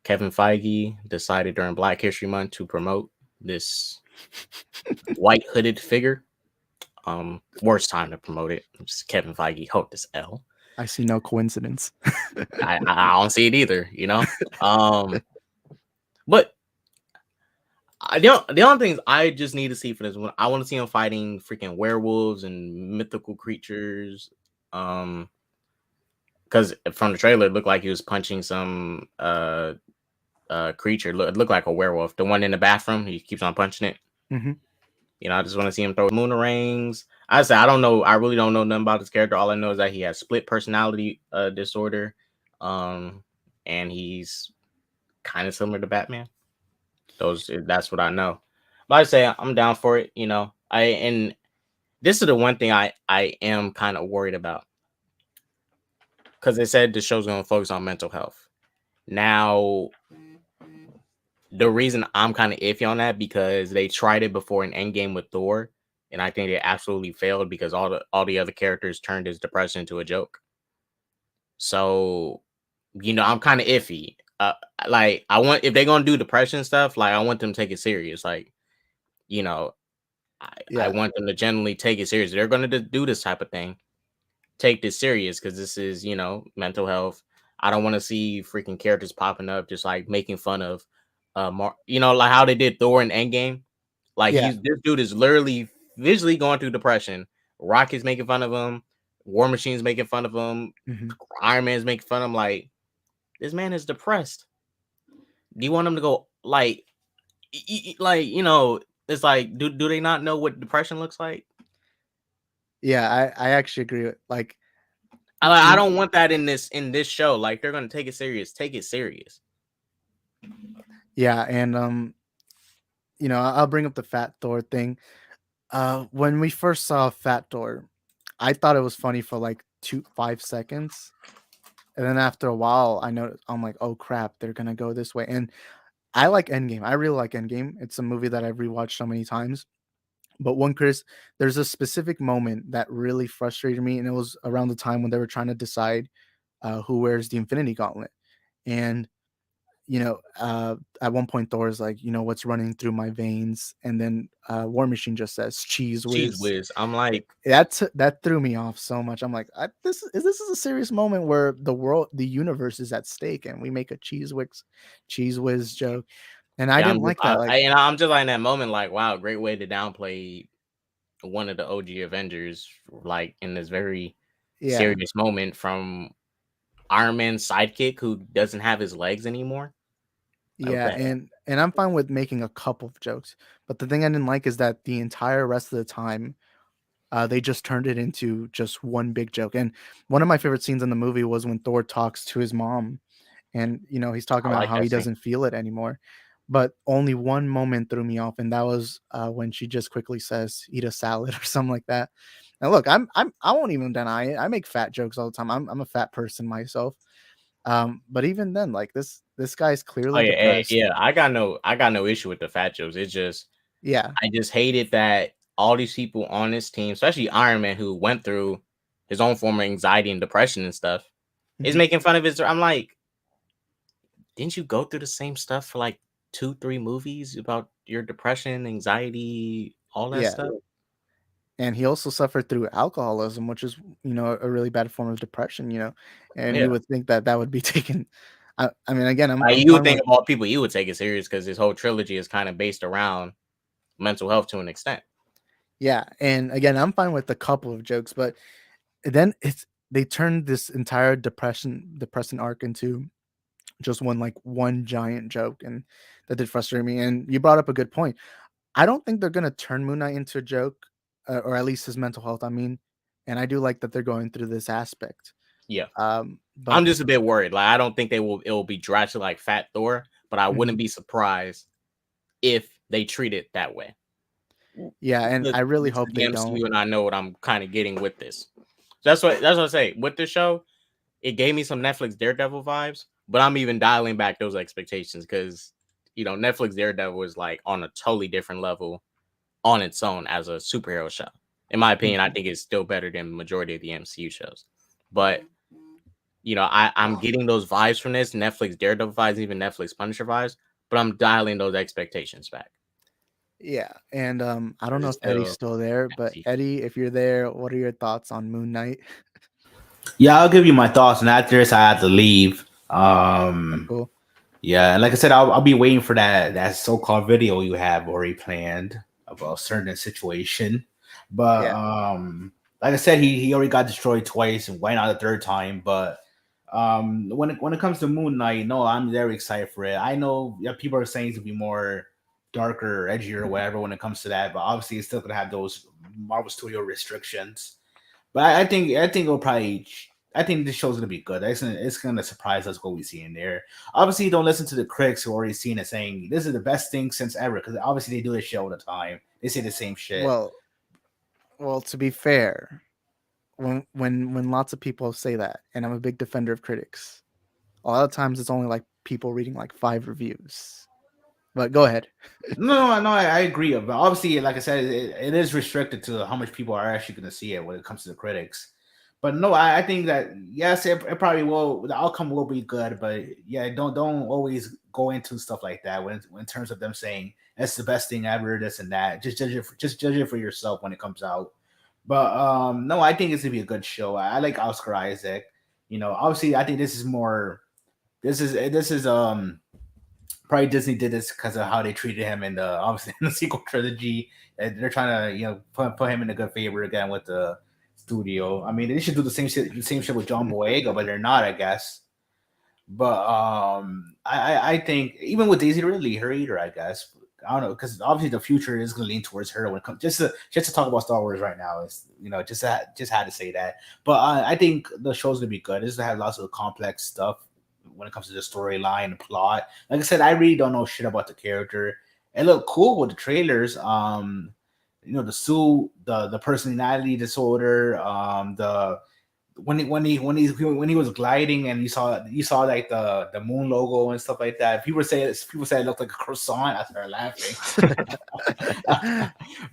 Kevin Feige decided during Black History Month to promote this white hooded figure. Worst time to promote it. Just Kevin Feige, hope this L. I see no coincidence. I don't see it either, you know. But the only things I just need to see for this one, I want to see him fighting freaking werewolves and mythical creatures. Because from the trailer, it looked like he was punching some creature. It looked like a werewolf. The one in the bathroom, he keeps on punching it. Mhm. You know, I just want to see him throw moon rings. I say I don't know. I really don't know nothing about this character. All I know is that he has split personality disorder, and he's kind of similar to Batman. That's what I know. But I say I'm down for it. You know, and this is the one thing I am kind of worried about, because they said the show's going to focus on mental health. Now, the reason I'm kind of iffy on that, because they tried it before in Endgame with Thor, and I think they absolutely failed because all the other characters turned his depression into a joke. So, you know, I'm kind of iffy. Like, I want, if they're gonna do depression stuff, like, I want them to take it serious. Like, you know, I Yeah. want them to genuinely take it serious. They're gonna do this type of thing. Take this serious, because this is, you know, mental health. I don't want to see freaking characters popping up just like making fun of you know, like how they did Thor in Endgame. Like, Yeah. this dude is literally visually going through depression. Rocket's making fun of him, War Machine's making fun of him, Mhm. Iron Man's making fun of him. Like, this man is depressed. Do you want him to go like like, you know, it's like, do they not know what depression looks like? Yeah, I actually agree with, like, I you don't want that in this show. Like, they're gonna take it serious. Take it serious. yeah, and you know, I'll bring up the Fat Thor thing. When we first saw Fat Thor, I thought it was funny for like 5 seconds, and then after a while, I'm like, oh crap, they're gonna go this way. And I like Endgame. I really like Endgame. It's a movie that I've rewatched so many times. But there's a specific moment that really frustrated me, and it was around the time when they were trying to decide who wears the Infinity Gauntlet. And at one point Thor is like, what's running through my veins, and then War Machine just says cheese Cheese whiz. whiz. I'm like, That threw me off so much. I'm like, this is a serious moment where the universe is at stake, and we make a cheese whiz joke, and I yeah, didn't like that. Like, I'm just like in that moment, like, wow, great way to downplay one of the OG Avengers, like in this very yeah, serious moment, from Iron Man's sidekick who doesn't have his legs anymore. Like, what yeah, the heck? and I'm fine with making a couple of jokes, but the thing I didn't like is that the entire rest of the time, they just turned it into just one big joke. And one of my favorite scenes in the movie was when Thor talks to his mom, and he's talking I about like how he that scene. doesn't feel it anymore. But only one moment threw me off, and that was when she just quickly says, "Eat a salad" or something like that. And look, I won't even deny it. I make fat jokes all the time. I'm a fat person myself. But even then, like, this guy's Oh clearly yeah, depressed. yeah. I got no issue with the fat jokes. It's just, Yeah. I just hated that all these people on this team, especially Iron Man, who went through his own form of anxiety and depression and stuff, is Mhm. making fun of his. I'm like, didn't you go through the same stuff for like 2-3 movies about your depression, anxiety, all that Yeah. stuff? And he also suffered through alcoholism, which is, a really bad form of depression, and Yeah. you would think that that would be taken. I mean, again, Like, I'm you would fine think with. of all people, you would take it serious because his whole trilogy is kind of based around mental health to an extent. Yeah, and again, I'm fine with a couple of jokes, but then they turned this entire depressing arc into just one giant joke, and that did frustrate me. And you brought up a good point. I don't think they're gonna turn Moon Knight into a joke, or at least his mental health. I mean, and I do like that they're going through this aspect. Yeah. But I'm just a bit worried. Like, I don't think it will be drastic like Fat Thor, but I mhm. wouldn't be surprised if they treat it that way. Yeah, and Because I really this is hope the they don't. MCU, and I know what I'm kind of getting with this. That's what I say. With this show, it gave me some Netflix Daredevil vibes, but I'm even dialing back those expectations, because Netflix Daredevil is like on a totally different level on its own as a superhero show. In my opinion, I Mhm. think it's still better than the majority of the MCU shows. But I'm getting those vibes from this Netflix Daredevil vibes, even Netflix Punisher vibes, but I'm dialing those expectations back. Yeah, and I don't Or is know it if Eddie's still still there, but empty? Eddie, if you're there, what are your thoughts on Moon Knight? Yeah, I'll give you my thoughts, and after this, I have to leave. Cool. Yeah, and like I said, I'll be waiting for that so-called video you have already planned about a certain situation. But Yeah. like I said, he already got destroyed twice, and why not a third time? But when it comes to Moon Knight, no, I'm very excited for it. I know, yeah, people are saying to be more darker, edgier, or whatever when it comes to that, but obviously it's still gonna have those Marvel Studio restrictions. But I think it'll probably. I think this show's gonna be good. It's gonna surprise us what we see in there. Obviously, don't listen to the critics who already seen it saying this is the best thing since ever, because obviously they do this show all the time. They say the same shit. Well, well, to be fair, when lots of people say that, and I'm a big defender of critics, a lot of times it's only like people reading like 5 reviews. But go ahead. No, I agree. But obviously, like I said, it is restricted to how much people are actually going to see it when it comes to the critics. But no, I think that yes, it probably will. The outcome will be good, but yeah, don't always go into stuff like that when in terms of them saying it's the best thing ever, this and that. Just judge it for yourself when it comes out. But no, I think it's gonna be a good show. I like Oscar Isaac. Obviously, I think this is more. This is probably Disney did this because of how they treated him in the obviously in the sequel trilogy. And they're trying to put him in a good favor again with the studio. I mean, they should do the same shit with John Boyega, but they're not, I guess. But I think even with Daisy Ridley, her either, I guess. I don't know, because obviously the future is going to lean towards her when it comes just to talk about Star Wars right now. Is just had to say that. But I think the show's gonna be good. It's gonna have lots of complex stuff when it comes to the storyline and plot. Like I said, I really don't know shit about the character. It looked cool with the trailers. The suit, the personality disorder, the when he was gliding and you saw like the moon logo and stuff like that. People say it looked like a croissant. I started laughing.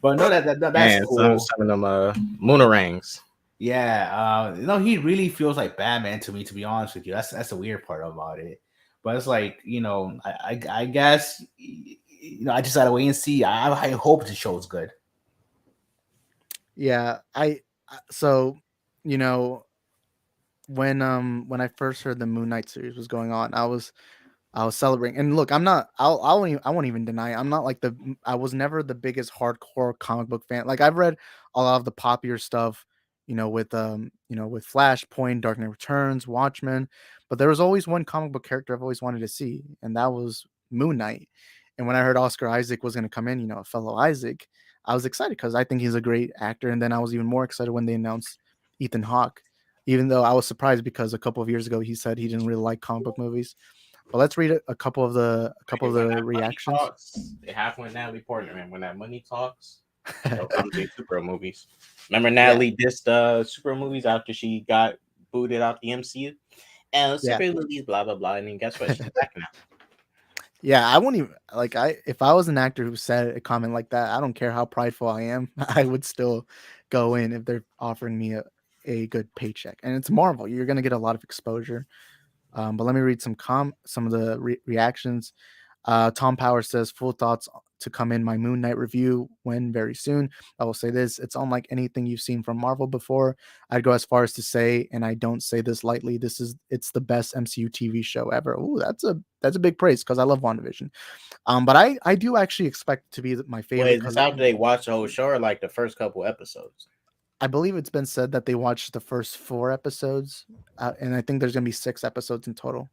But no, that's Man, cool. some of them moonarangs. Yeah, he really feels like Batman to me. To be honest with you, that's the weird part about it. But it's like I guess I just gotta wait and see. I hope the show's good. Yeah, so you know when I first heard the Moon Knight series was going on, I was celebrating. And look, I'm not. I won't even deny it. I'm not like I was never the biggest hardcore comic book fan. Like I've read a lot of the popular stuff, with Flashpoint, Dark Knight Returns, Watchmen, but there was always one comic book character I've always wanted to see, and that was Moon Knight. And when I heard Oscar Isaac was going to come in, a fellow Isaac, I was excited because I think he's a great actor. And then I was even more excited when they announced Ethan Hawke, even though I was surprised because a couple of years ago he said he didn't really like comic book movies. But let's read a couple of When the that money reactions. talks, they have one Natalie Portman. Man, when that money talks, they'll come to superhero movies. Remember Yeah, Natalie dissed superhero movies after she got booted out the MCU? And yeah, superhero movies, blah blah blah. And then guess what? She's back now. yeah. I wouldn't even like if I was an actor who said a comment like that, I don't care how prideful I am, I would still go in if they're offering me a good paycheck. And it's Marvel; you're gonna get a lot of exposure. But let me read some of the reactions. Tom Power says full thoughts to come in my Moon Knight review when very soon. I will say this: it's unlike anything you've seen from Marvel before. I'd go as far as to say, and I don't say this lightly, it's the best MCU TV show ever. Ooh, that's a big praise because I love WandaVision. But I do actually expect it to be my favorite Wait, is this because after they watch the whole show or like the first couple episodes? I believe it's been said that they watched the first 4 episodes, and I think there's gonna be 6 episodes in total.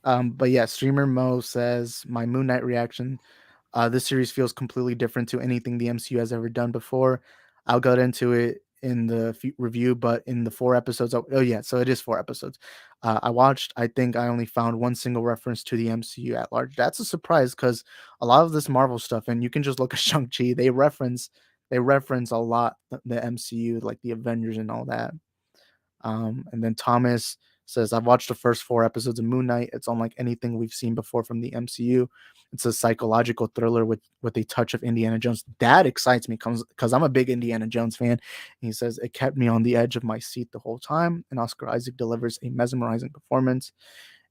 But yeah, streamer Mo says my Moon Knight reaction. This series feels completely different to anything the MCU has ever done before. I'll get into it in the review, but in the 4 episodes, oh yeah, so it is 4 episodes. I watched. I think I only found one single reference to the MCU at large. That's a surprise because a lot of this Marvel stuff, and you can just look at Shang Chi. They reference a lot the MCU, like the Avengers and all that. And then Thomas says, I've watched the first 4 episodes of Moon Knight. It's unlike anything we've seen before from the MCU. It's a psychological thriller with a touch of Indiana Jones. That excites me because I'm a big Indiana Jones fan. And he says, it kept me on the edge of my seat the whole time. And Oscar Isaac delivers a mesmerizing performance.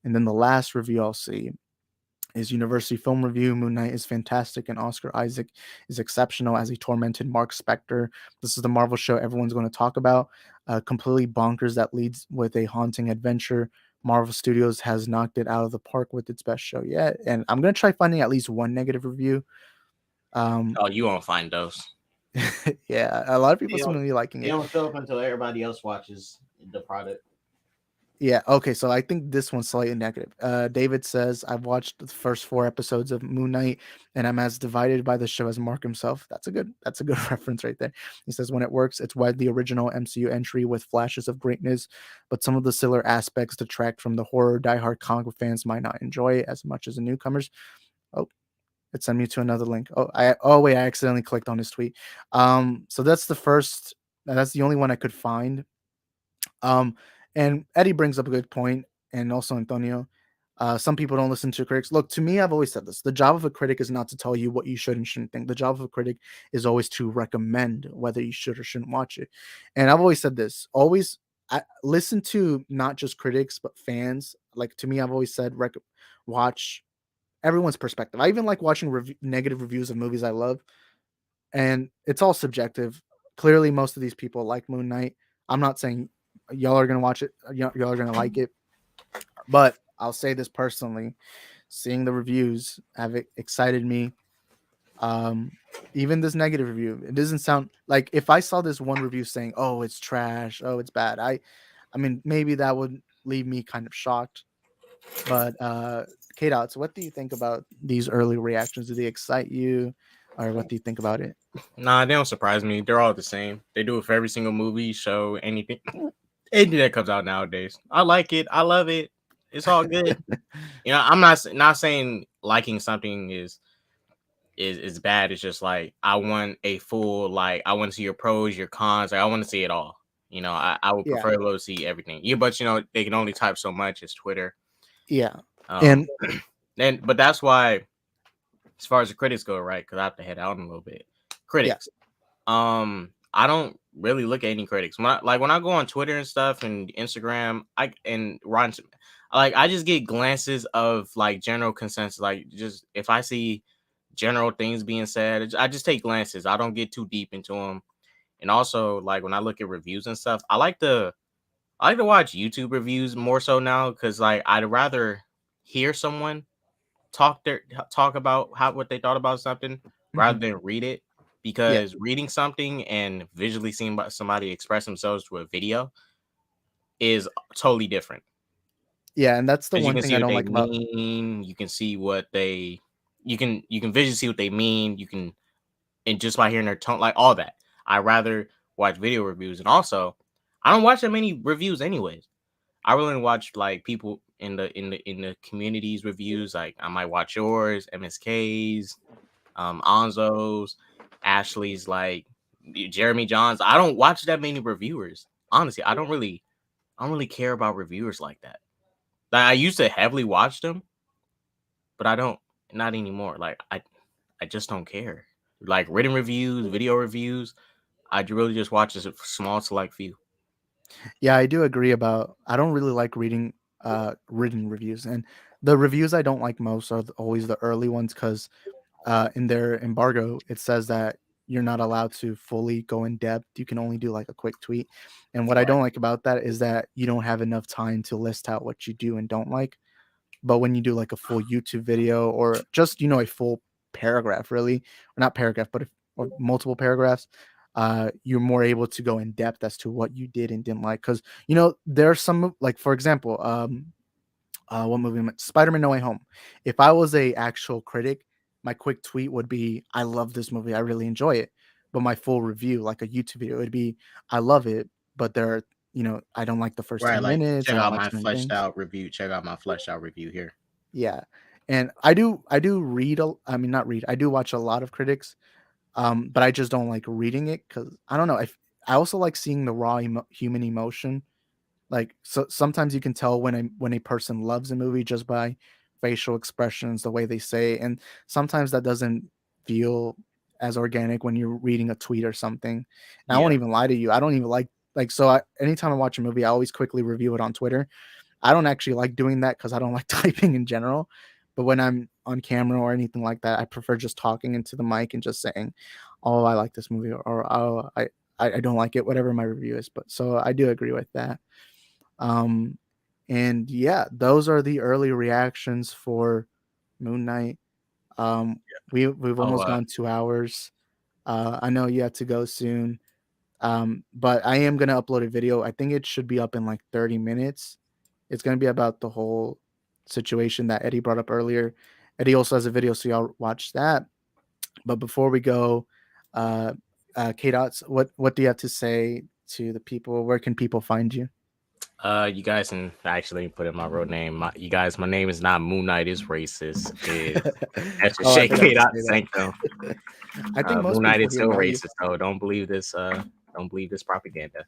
And then the last review I'll see. His University Film Review, Moon Knight is fantastic, and Oscar Isaac is exceptional as a tormented Mark Spector. This is the Marvel show everyone's going to talk about. Completely bonkers that leads with a haunting adventure. Marvel Studios has knocked it out of the park with its best show yet. And I'm going to try finding at least one negative review. Oh, you won't find those. Yeah, a lot of people They seem don't, to be liking they it. don't show up until everybody else watches the product. Yeah, okay, so I think this one's slightly negative. David says, I've watched the first 4 episodes of Moon Knight, and I'm as divided by the show as Mark himself. That's a good reference right there. He says, when it works, it's why the original MCU entry with flashes of greatness, but some of the sillier aspects detract from the horror diehard comic book fans might not enjoy it as much as the newcomers. Oh, it sent me to another link. Wait, I accidentally clicked on his tweet. So that's the only one I could find. Um, and Eddie brings up a good point, and also Antonio. Some people don't listen to critics. Look, to me, I've always said this: the job of a critic is not to tell you what you should and shouldn't think. The job of a critic is always to recommend whether you should or shouldn't watch it. And I've always said this: always listen to not just critics but fans. Like to me, I've always said watch everyone's perspective. I even like watching negative reviews of movies I love, and it's all subjective. Clearly, most of these people like Moon Knight. I'm not saying y'all are gonna watch it, y'all are gonna like it, but I'll say this personally: seeing the reviews have excited me. Um, Even this negative review, it doesn't sound like if I saw this one review saying, "Oh, it's trash," "Oh, it's bad," I mean, maybe that would leave me kind of shocked. But K-Dots, what do you think about these early reactions? Do they excite you, or what do you think about it? Nah, they don't surprise me. They're all the same. They do it for every single movie, show, anything that comes out nowadays. I like it. I love it. It's all good. I'm not saying liking something is bad. It's just like I want a full I want to see your pros, your cons. Like, I want to see it all. I would Yeah, prefer to see everything. Yeah, but they can only type so much. It's Twitter. yeah, Um, and but that's why, as far as the critics go, right? Because I have to head out in a little bit. yeah, Critics. I don't really look at any critics. When I go on Twitter and stuff and Instagram, I just get glances of like general consensus. Like, just if I see general things being said, I just take glances. I don't get too deep into them. And also, like, when I look at reviews and stuff, I like to watch YouTube reviews more so now, because like I'd rather hear someone talk about what they thought about something rather mhm, than read it, yeah, because reading something and visually seeing somebody express themselves through a video is totally different, yeah, and that's the because you one can thing see I what don't they like about. mean, you can see what they you can visually see what they mean, and just by hearing their tone, like all that. I rather watch video reviews. And also, I don't watch that many reviews anyways. I really watch like people in the communities reviews. Like, I might watch yours, MSK's, Anzo's, Ashley's, like Jeremy Johns. I don't watch that many reviewers. Honestly, I don't really care about reviewers like that. Like, I used to heavily watch them, but I don't, not anymore. Like, I just don't care. Like, written reviews, video reviews, I really just watch a small select few. Yeah, I do agree about. I don't really like reading written reviews, and the reviews I don't like most are always the early ones because in their embargo it says that you're not allowed to fully go in depth. You can only do like a quick tweet, and what I Right. don't like about that is that you don't have enough time to list out what you do and don't like. But when you do like a full YouTube video or just a full paragraph, really, or not paragraph, but or multiple paragraphs, you're more able to go in depth as to what you did and didn't like. Because there's some like for example, what movie? Spider-Man: No Way Home. If I was a actual critic, my quick tweet would be, "I love this movie. I really enjoy it." But my full review, like a YouTube video, would be, "I love it, but I don't like the first Right. ten Like, minutes. check I don't out like my so many fleshed things." out review. Check out my fleshed out review here. Yeah. And I do read I mean not read. I do watch a lot of critics. But I just don't like reading it cuz I don't know. I also like seeing the raw human emotion. Like so sometimes you can tell when a person loves a movie just by facial expressions, the way they say, and sometimes that doesn't feel as organic when you're reading a tweet or something. And I won't Yeah. even lie to you. I don't even like so anytime I watch a movie, I always quickly review it on Twitter. I don't actually like doing that because I don't like typing in general. But when I'm on camera or anything like that. I prefer just talking into the mic and just saying, "Oh, I like this movie," or "Oh, I don't like it," whatever my review is. But so I do agree with that. Um, and yeah, those are the early reactions for Moon Knight. Um, we've Oh, almost gone 2 hours. I know you have to go soon. But I am gonna upload a video. I think it should be up in like 30 minutes. It's gonna be about the whole situation that Eddie brought up earlier. Eddie also has a video, so y'all watch that. But before we go, uh, K Dots, what do you have to say to the people? Where can people find you? You guys can actually put in my real name. You guys, my name is not Moon Knight is racist. That's Oh, just I shake forgot it to out. say Thank that. you. I think Moon most Knight people is here still know you. racist, so don't believe this. Don't believe this propaganda.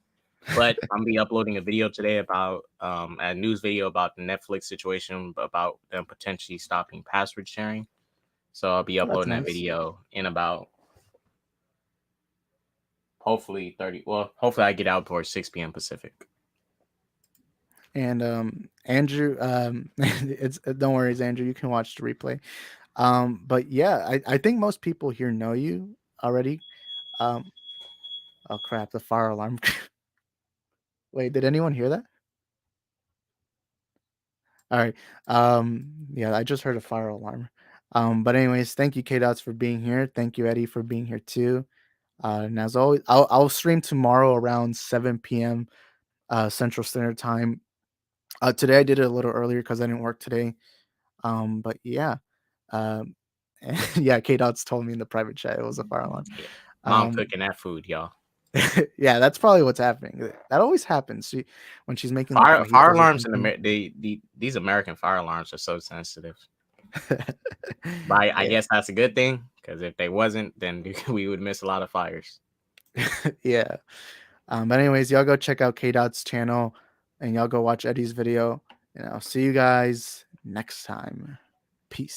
But I'm gonna be uploading a video today about a news video about the Netflix situation about them potentially stopping password sharing. So I'll be Oh, that's uploading that nice. video in about hopefully 30. Well, hopefully I get out before 6 p.m. Pacific. And Andrew, it's don't worry, Andrew, you can watch the replay. But yeah, I think most people here know you already. Um, oh crap, the fire alarm. Wait, did anyone hear that? All right. Yeah, I just heard a fire alarm. But anyways, thank you, K Dots, for being here. Thank you, Eddie, for being here too. And as always, I'll stream tomorrow around 7 p.m. Central Standard Time. Today I did it a little earlier because I didn't work today. But yeah. Um, yeah, K Dots told me in the private chat it was a fire alarm. Yeah. Mom Um, cooking that food, y'all. yeah, that's probably what's happening. That always happens. When she's making like Fire fajitas or alarms in something. these American fire alarms are so sensitive. But I Yeah, guess that's a good thing because if they wasn't, then we would miss a lot of fires. yeah. But anyways, y'all go check out K Dot's channel and y'all go watch Eddie's video. And I'll see you guys next time. Peace.